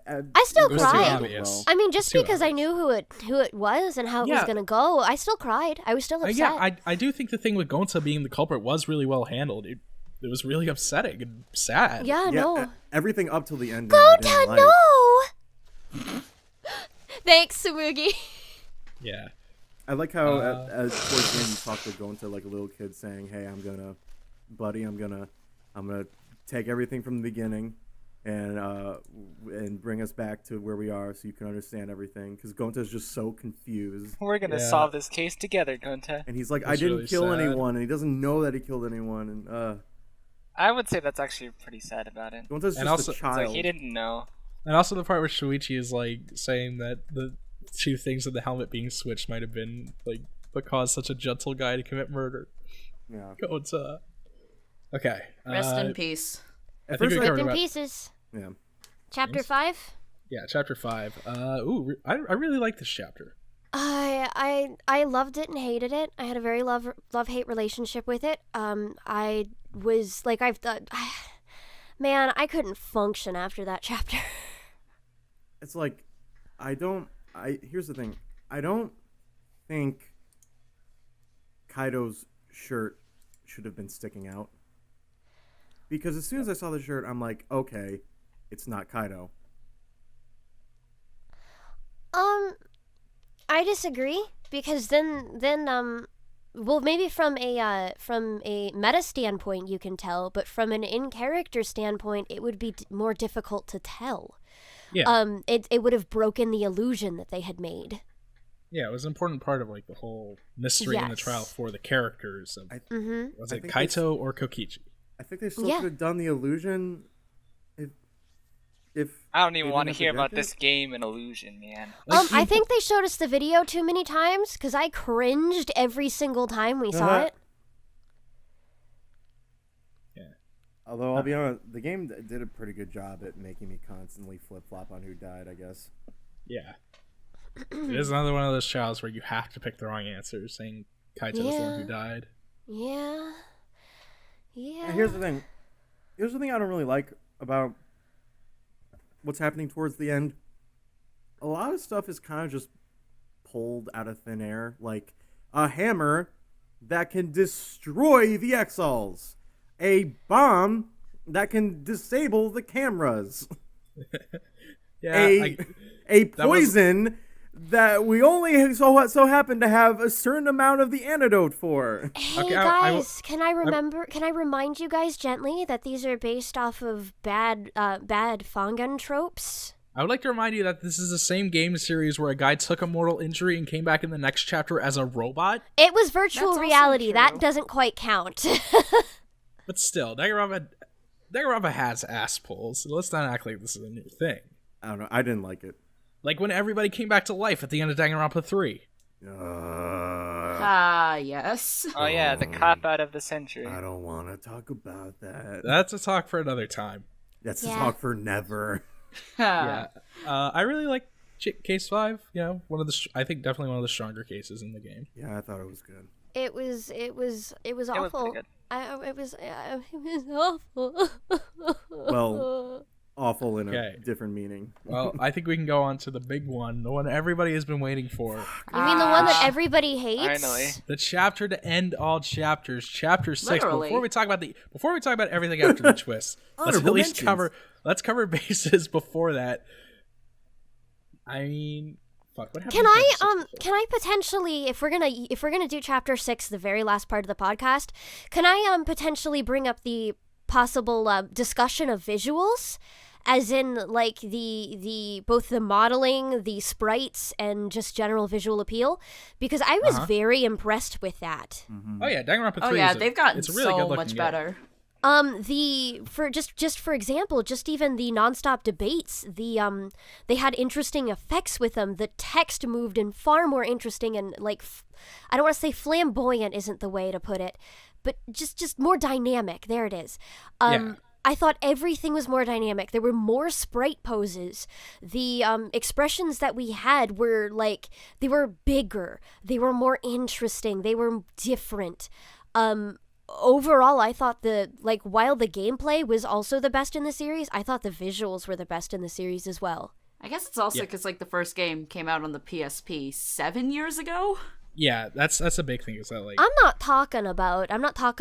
I still cried. Well. I mean, just because I knew who it was and how it was gonna go, I still cried. I was still upset. I do think the thing with Gonta being the culprit was really well handled. It was really upsetting and sad. Yeah, no. Everything up till the end. Gonta, no. Thanks, Tsumugi. Yeah. I like how towards the end you talk to Gonta like a little kid saying, "Hey, I'm gonna take everything from the beginning and bring us back to where we are so you can understand everything." Because Gonta's just so confused. We're gonna solve this case together, Gonta. And he's like, "I didn't kill anyone," and he doesn't know that he killed anyone. And I would say that's actually pretty sad about it. Gonta's just a child. It's like he didn't know. And also the part where Shuichi is like saying that the two things in the helmet being switched might have been like what caused such a gentle guy to commit murder. Yeah. Gonta. Okay. Rest in peace. I think we covered in pieces. Yeah. Chapter 5? Yeah, Chapter 5. I really like this chapter. I loved it and hated it. I had a very love-hate relationship with it. I was like, man, I couldn't function after that chapter. It's like, here's the thing. I don't think Kaito's shirt should have been sticking out. Because as soon as I saw the shirt, I'm like, okay, it's not Kaito. I disagree because then well, maybe from a meta standpoint you can tell, but from an in-character standpoint, it would be more difficult to tell. Yeah. It would have broken the illusion that they had made. Yeah, it was an important part of like the whole mystery in the trial for the characters. Was it Kaito or Kokichi? I think they still could have done the illusion if I don't even want to hear about this game and illusion, man. I think they showed us the video too many times because I cringed every single time we saw it. Yeah. Although I'll be honest, the game did a pretty good job at making me constantly flip-flop on who died, I guess. Yeah. It is another one of those trials where you have to pick the wrong answer, saying Kaito is the one who died. Yeah. Yeah. And here's the thing. Here's the thing I don't really like about what's happening towards the end. A lot of stuff is kind of just pulled out of thin air. Like a hammer that can destroy the Exals. A bomb that can disable the cameras. A poison that we only so happen to have a certain amount of the antidote for. Hey guys, can I remind you guys gently that these are based off of bad Fangan tropes? I would like to remind you that this is the same game series where a guy took a mortal injury and came back in the next chapter as a robot. It was virtual reality. That doesn't quite count. But still, Danganronpa has ass pulls. So let's not act like this is a new thing. I don't know. I didn't like it. Like when everybody came back to life at the end of Danganronpa 3. Yes. Oh yeah, the cop-out of the century. I don't want to talk about that. That's a talk for another time. That's a talk for never. Yeah. I really like Case 5. You know, I think definitely one of the stronger cases in the game. Yeah, I thought it was good. It was awful. It was awful. Well, awful in a different meaning. Well, I think we can go on to the big one, the one everybody has been waiting for. You mean the one that everybody hates? Finally. The chapter to end all chapters, Chapter 6. Literally. Before we talk about everything after the twist, let's cover bases before that. I mean, fuck. What happened? Can I potentially, if we're gonna do chapter 6, the very last part of the podcast, can I potentially bring up the possible discussion of visuals, as in like the both the modeling, the sprites, and just general visual appeal, because I was very impressed with that. Oh yeah, Danganronpa 3. They've gotten it's a really so much better. For example, just even the nonstop debates, they had interesting effects with them. The text moved in far more interesting and like, I don't want to say flamboyant isn't the way to put it, but just more dynamic. There it is. I thought everything was more dynamic. There were more sprite poses. The expressions that we had were like, they were bigger. They were more interesting. They were different. Overall, I thought while the gameplay was also the best in the series, I thought the visuals were the best in the series as well. I guess it's also because like the first game came out on the PSP 7 years ago. Yeah, that's a big thing. Is that like I'm not talking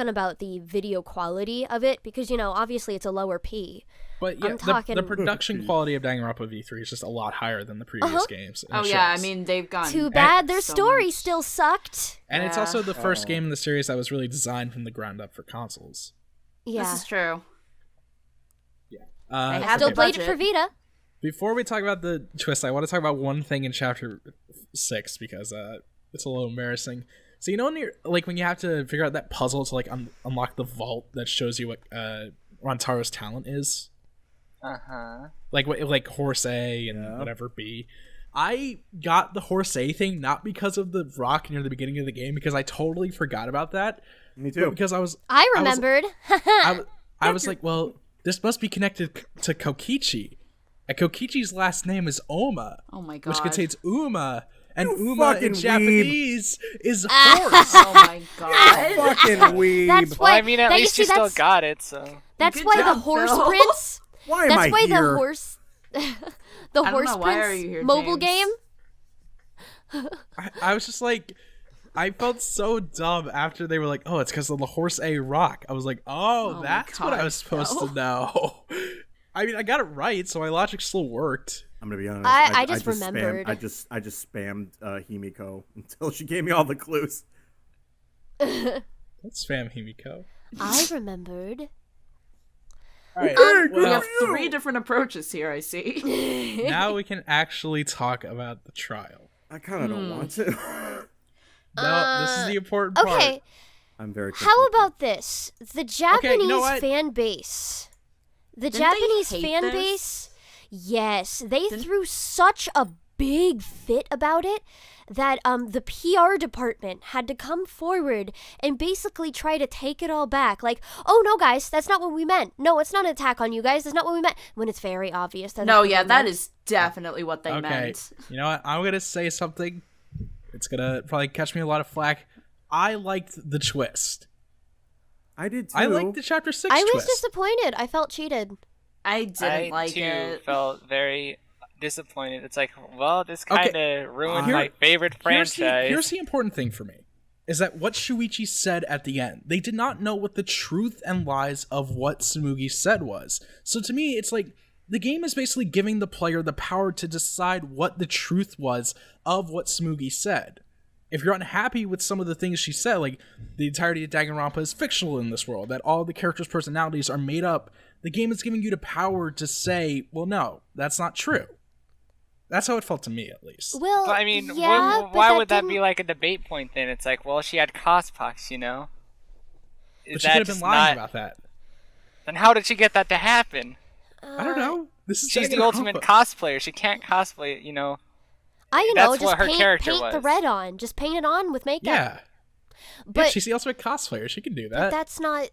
about the video quality of it, because obviously it's a lower P. But yeah, the production quality of Danganronpa V3 is just a lot higher than the previous games. Oh yeah, I mean they've gone. Too bad their story still sucked. And it's also the first game in the series that was really designed from the ground up for consoles. Yeah, this is true. Yeah, I still played it for Vita. Before we talk about the twist, I want to talk about one thing in chapter 6 because it's a little embarrassing. So when you have to figure out that puzzle to like unlock the vault that shows you what Rantaro's talent is. Like horse A and whatever B. I got the horse A thing not because of the rock near the beginning of the game, because I totally forgot about that. Me too. Because I remembered. I was like, well, this must be connected to Kokichi. And Kokichi's last name is Oma. Oh my god. Which contains Uma. And You Uma in fucking Japanese is horse. Oh my god. Fucking weeb. That's why. Well, I mean, at least you still got it, so. That's Good why job, the horse Phil. prince. Why am That's I why here? the horse. The I don't horse know, why are prince you here, mobile James? game. I was just like, I felt so dumb after they were like, oh, it's because of the horse A rock. I was like, oh that's what I was supposed to know. I mean, I got it right, so my logic still worked. I'm gonna be honest. I just remembered. I just spammed Himiko until she gave me all the clues. Let's spam Himiko. I remembered. All right, We have 3 different approaches here, I see. now we can actually talk about the trial. I kind of don't want to. No, this is the important part. Okay, I'm very. how about this? The Japanese you know what? fan base. The Didn't they Japanese hate fan this? base. Yes, they threw such a big fit about it that the PR department had to come forward and basically try to take it all back. Like, oh no, guys, that's not what we meant. No, it's not an attack on you guys. That's not what we meant. When it's very obvious. That That is definitely what they Okay, meant. you know what? I'm gonna say something. It's gonna probably catch me a lot of flack. I liked the twist. I did too. I liked the chapter 6 I was twist. disappointed. I felt cheated. I didn't like too it. felt very disappointed. It's like, well, this kind of ruined Here- my favorite franchise. Here's the important thing for me, is that what Shuichi said at the end, they did not know what the truth and lies of what Tsumugi said was. So to me, it's like, the game is basically giving the player the power to decide what the truth was of what Tsumugi said. If you're unhappy with some of the things she said, like the entirety of Danganronpa is fictional in this world, that all the characters' personalities are made up, the game is giving you the power to say, well, no, that's not true. That's how it felt to me, at least. Well, But I mean, yeah, why but would that be didn't- like a debate point then? It's like, well, she had cospox, you know? But she could have been lying about that. Then how did she get that to happen? I don't know. This is She's the Danganronpa. ultimate cosplayer. She can't cosplay, you know? That's That's just what her paint character the was. red on. Just paint it on with makeup. Yeah. But Yeah, she's the ultimate cosplayer. She can do that. that's not.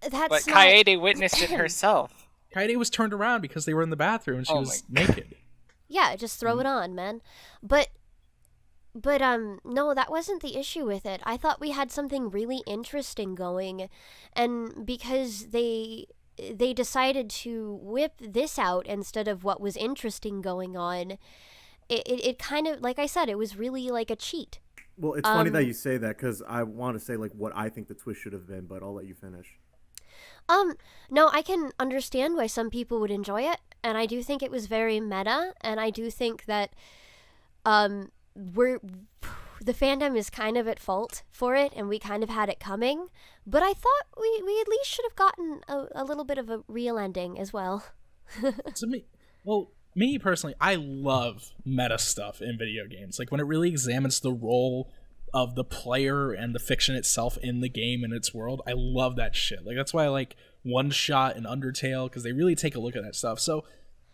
That's But not. Kaede witnessed it herself. Kaede was turned around because they were in the bathroom and she Oh was my naked. Yeah, just throw it on, man. But no, that wasn't the issue with it. I thought we had something really interesting going, and because they decided to whip this out instead of what was interesting going on, it kind of, like I said, it was really like a cheat. Well, it's funny that you say that, because I want to say like what I think the twist should have been, but I'll let you finish. No, I can understand why some people would enjoy it. and I do think it was very meta, and I do think that the fandom is kind of at fault for it, and we kind of had it coming, but I thought we at least should have gotten a little bit of a real ending as well. Me personally, I love meta stuff in video games. Like when it really examines the role of the player and the fiction itself in the game and its world. I love that shit. Like that's why I like One Shot and Undertale, because they really take a look at that stuff. So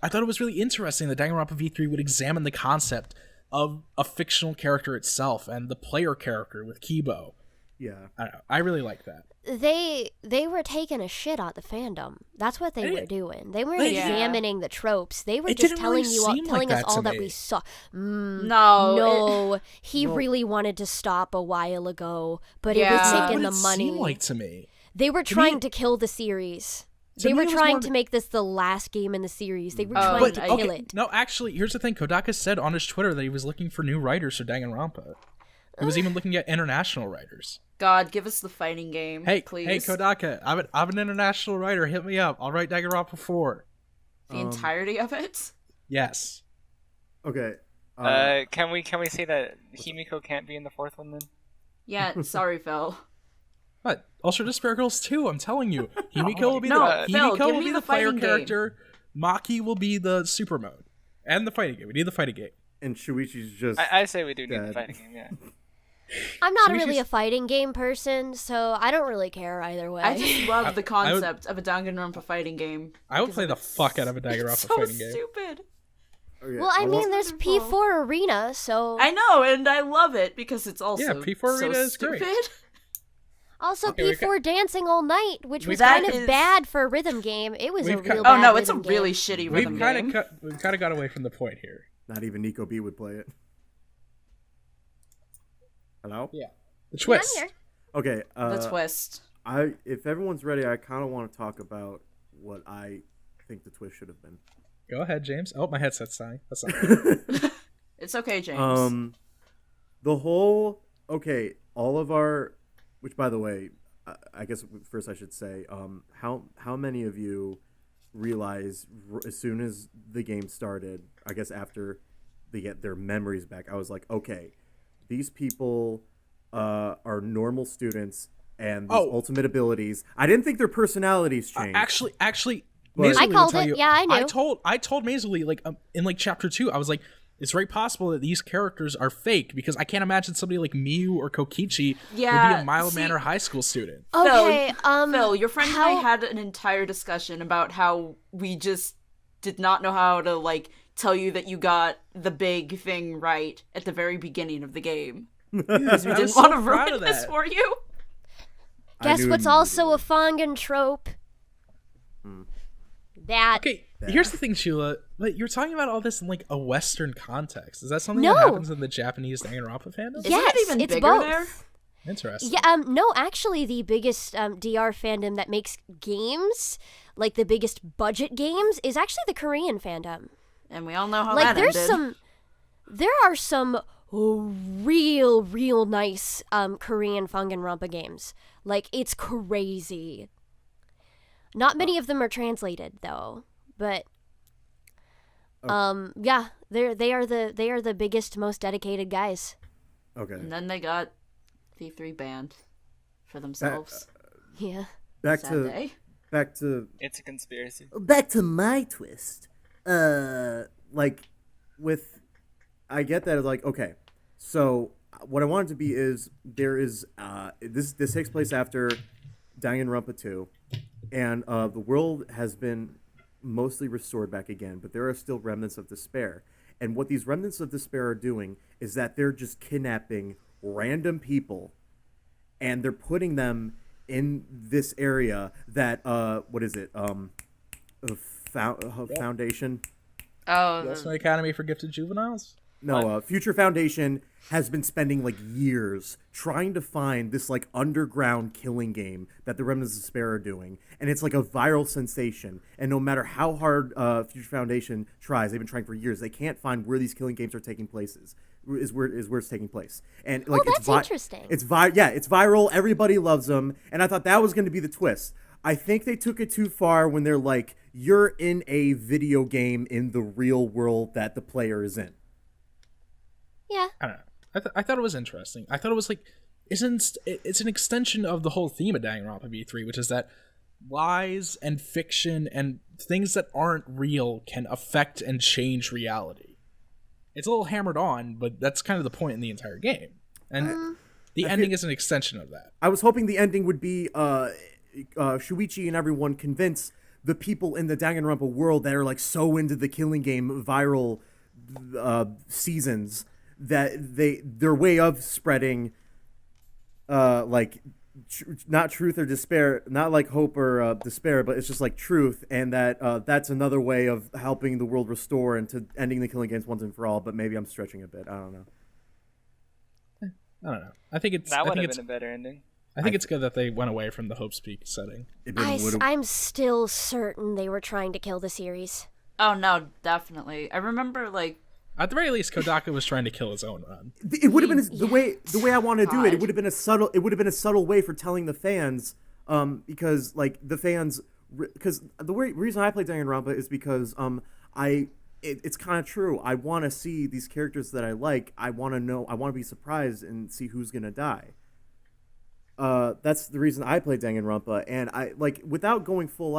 I thought it was really interesting that Danganronpa V3 would examine the concept of a fictional character itself and the player character with Kibo. Yeah. I don't know. I really like that. They were taking a shit out the fandom. That's what they were doing. They weren't examining the tropes. They were just telling us all that we saw. He really wanted to stop a while ago, but it was taking the money. Seemed like to me. They were trying to kill the series. They were trying to make this the last game in the series. They were trying to kill it. No, actually, here's the thing. Kodaka said on his Twitter that he was looking for new writers for Danganronpa. He was even looking at international writers. God, give us the fighting game, please. Hey, Kodaka, I'm an international writer. Hit me up. I'll write Danganronpa 4. The entirety of it? Yes. Okay. Can we say that Himiko can't be in the fourth one then? Yeah, sorry, Phil. What? Ultra Despair Girls 2, I'm telling you. Himiko will be the player character. Maki will be the super mode. And the fighting game. We need the fighting game. And Shuichi's just... I say we do need the fighting game, yeah. I'm not really a fighting game person, so I don't really care either way. I just love the concept of a Danganronpa fighting game. I would play the fuck out of a Danganronpa fighting game. It's so stupid. Okay, well, I mean, there's P4 Arena, so... I know, and I love it because it's also P4 Arena is stupid. Great. Also, P4 Dancing All Night, which was kind of bad for a rhythm game. It was a real bad Oh no, it's a rhythm really game. shitty rhythm game. We've kind of got away from the point here. Not even Nico B would play it. Hello? Yeah. The twist. Yeah, I'm here. Okay. The twist. If everyone's ready, I kind of want to talk about what I think the twist should have been. Go ahead, James. Oh, my headset's dying. That's not good. It's okay, James. The whole... Okay, all of our... Which, by the way, I guess first I should say, how many of you realize as soon as the game started, I guess after they get their memories back, I was like, okay, these people are normal students and these ultimate abilities. I didn't think their personalities changed. Actually, I called it. Yeah, I knew. I told Mazerly, like, in like chapter 2, I was like, it's very possible that these characters are fake because I can't imagine somebody like Miu or Kokichi would be a Mile Manor high school student. Okay, Phil, your friend and I had an entire discussion about how we just did not know how to, like, tell you that you got the big thing right at the very beginning of the game. Because we didn't want to ruin this for you. Guess what's also a Fangan trope? That. Okay, here's the thing, Chula. Like, you're talking about all this in like a Western context. Is that something that happens in the Japanese Danganronpa fandom? Yes, it's both. There? Interesting. Yeah, no, actually, the biggest DR fandom that makes games, like the biggest budget games, is actually the Korean fandom. And we all know how like, that ended. There are some real nice Korean Danganronpa games. Like, it's crazy. Not many of them are translated though, but yeah, they are the biggest, most dedicated guys. Okay. And then they got V3 banned for themselves. Yeah. Back to it's a conspiracy. Back to my twist. Like with I get that, like, okay. So what I want it to be is there is this takes place after Danganronpa 2. And the world has been mostly restored back again, but there are still remnants of despair. And what these remnants of despair are doing is that they're just kidnapping random people, and they're putting them in this area that what is it? Foundation. Oh, that's my Academy for Gifted Juveniles. No, Future Foundation has been spending like years trying to find this like underground killing game that the Remnants of Despair are doing, and it's like a viral sensation. And no matter how hard Future Foundation tries, they've been trying for years, they can't find where these killing games are taking places. Is where it's taking place. And like, that's interesting. It's viral. Everybody loves them, and I thought that was going to be the twist. I think they took it too far when they're like, you're in a video game in the real world that the player is in. Yeah. I don't know. I thought it was interesting. I thought it was like, it's an extension of the whole theme of Danganronpa V3, which is that lies and fiction and things that aren't real can affect and change reality. It's a little hammered on, but that's kind of the point in the entire game. And the ending is an extension of that. I was hoping the ending would be Shuichi and everyone convince the people in the Danganronpa world that are like so into the Killing Game viral seasons that their way of spreading not truth or despair, not like hope or despair, but it's just like truth, and that that's another way of helping the world restore and to ending the Killing Games once and for all. But maybe I'm stretching a bit. I don't know. I think that would have been a better ending. I think it's good that they went away from the Hope's Peak setting. I'm still certain they were trying to kill the series. Oh no, definitely. I remember at the very least, Kodaka was trying to kill his own run. It would have been the way I want to do it. It would have been a subtle way for telling the fans, because like the fans, because the reason I play Danganronpa is because it's kind of true. I want to see these characters that I like. I want to be surprised and see who's gonna die. That's the reason I play Danganronpa, and I like without going full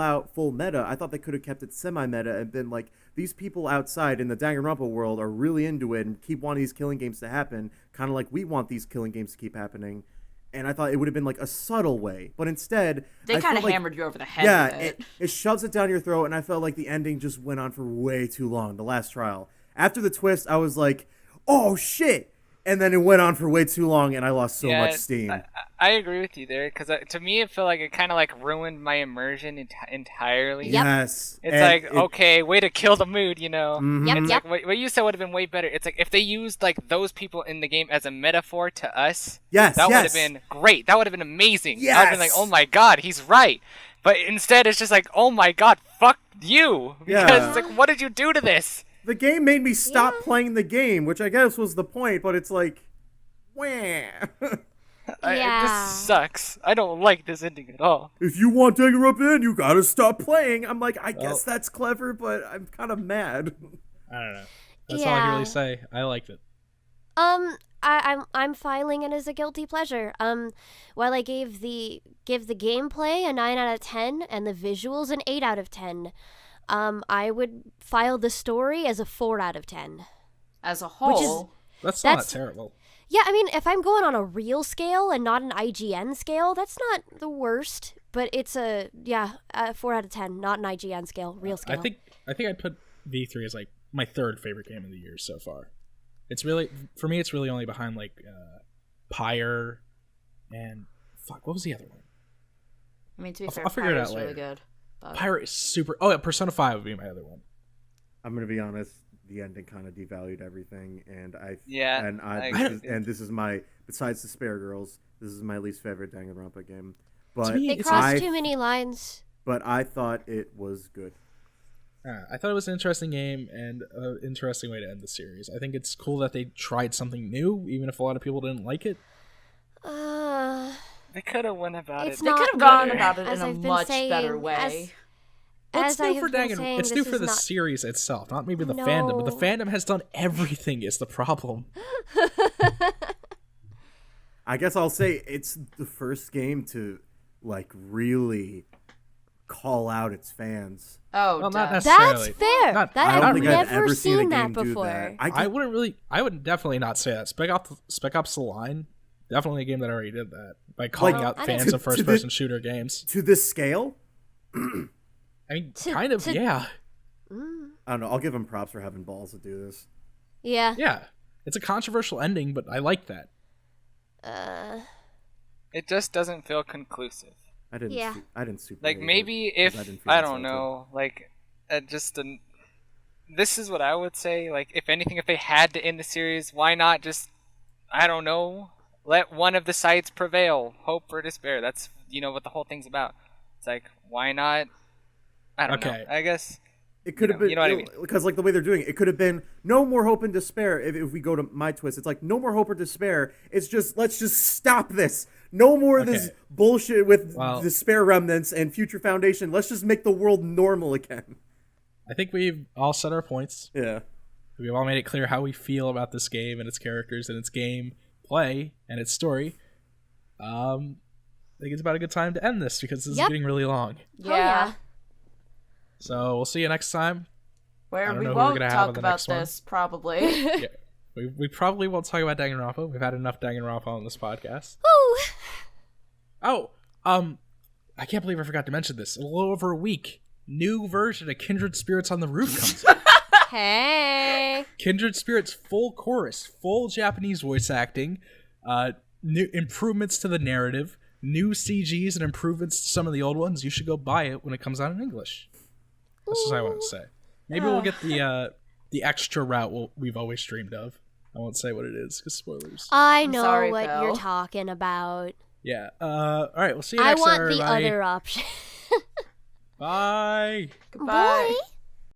meta. I thought they could have kept it semi-meta and been like, these people outside in the Danganronpa world are really into it and keep wanting these Killing Games to happen, kind of like we want these Killing Games to keep happening. And I thought it would have been like a subtle way, but instead they kind of hammered you over the head. Yeah, it shoves it down your throat, and I felt like the ending just went on for way too long. The last trial, after the twist, I was like, oh shit. And then it went on for way too long, and I lost so much steam. I agree with you there, because to me it felt like it kind of like ruined my immersion entirely. Yep. Yes. It's like, okay, way to kill the mood, you know? Mm-hmm. Yep, It's yep. like, what you said would have been way better. It's like, if they used like those people in the game as a metaphor to us, that would have been great. That would have been amazing. Yes. I would have been like, oh my god, he's right. But instead, it's just like, oh my god, fuck you. Because it's like, what did you do to this? The game made me stop playing the game, which I guess was the point, but it's like, wah. It just sucks. I don't like this ending at all. If you want Danganronpa in, you gotta stop playing. I'm like, I guess that's clever, but I'm kind of mad. I don't know. That's all I can really say. I liked it. I'm filing it as a guilty pleasure. While I give the gameplay a 9 out of 10 and the visuals an 8 out of 10, I would file the story as a 4 out of 10. As a whole, that's not terrible. Yeah, I mean, if I'm going on a real scale and not an IGN scale, that's not the worst. But it's a 4 out of 10, not an IGN scale, real scale. I think I'd put V3 as like my third favorite game of the year so far. It's really, for me, it's really only behind like Pyre and what was the other one? I mean, to be fair, I'll figure it out really later. good. But... Pyre is super. Oh yeah, Persona 5 would be my other one. I'm gonna be honest. The ending kind of devalued everything, and this is my, besides the Spare Girls, this is my least favorite Danganronpa game. But they crossed too many lines. But I thought it was good. I thought it was an interesting game and an interesting way to end the series. I think it's cool that they tried something new, even if a lot of people didn't like it. They could have went about it. They could have gone about it in a much better way. It's new for Dangan. It's new for the series itself, not maybe the fandom. But the fandom has done everything. Is the problem? I guess I'll say it's the first game to like really call out its fans. Oh, well, not necessarily. That's fair. I've never seen that before. That. I would definitely not say that. Spec Ops: The Line, definitely a game that already did that by calling out fans of first-person shooter games. To this scale. I mean, yeah. I don't know. I'll give him props for having balls to do this. Yeah. Yeah. It's a controversial ending, but I like that. It just doesn't feel conclusive. I didn't super like maybe if I don't know, like this is what I would say. Like if anything, if they had to end the series, why not just I don't know, let one of the sides prevail, hope or despair. That's what the whole thing's about. It's like why not? I don't know. I guess it could have been, you know what I mean? Because like the way they're doing it, it could have been no more hope and despair. If we go to my twist, it's like no more hope or despair. It's just let's just stop this. No more of this bullshit with Well, the spare remnants and Future Foundation. Let's just make the world normal again. I think we've all said our points. Yeah. We've all made it clear how we feel about this game and its characters and its game play and its story. I think it's about a good time to end this because this is getting really long. Yeah. So we'll see you next time. Where we won't talk about this, probably. Yeah. We probably won't talk about Danganronpa. We've had enough Danganronpa on this podcast. Woo! Oh, I can't believe I forgot to mention this. A little over a week, new version of Kindred Spirits on the Roof comes out. Hey! Kindred Spirits full chorus, full Japanese voice acting, new improvements to the narrative, new CGs and improvements to some of the old ones. You should go buy it when it comes out in English. That's what I want to say. Maybe we'll get the extra route we've always dreamed of. I won't say what it is, because spoilers. I know sorry, what Phil. you're talking about. Yeah. All right, we'll see you next time, I want the other option. Bye. Goodbye. Boy.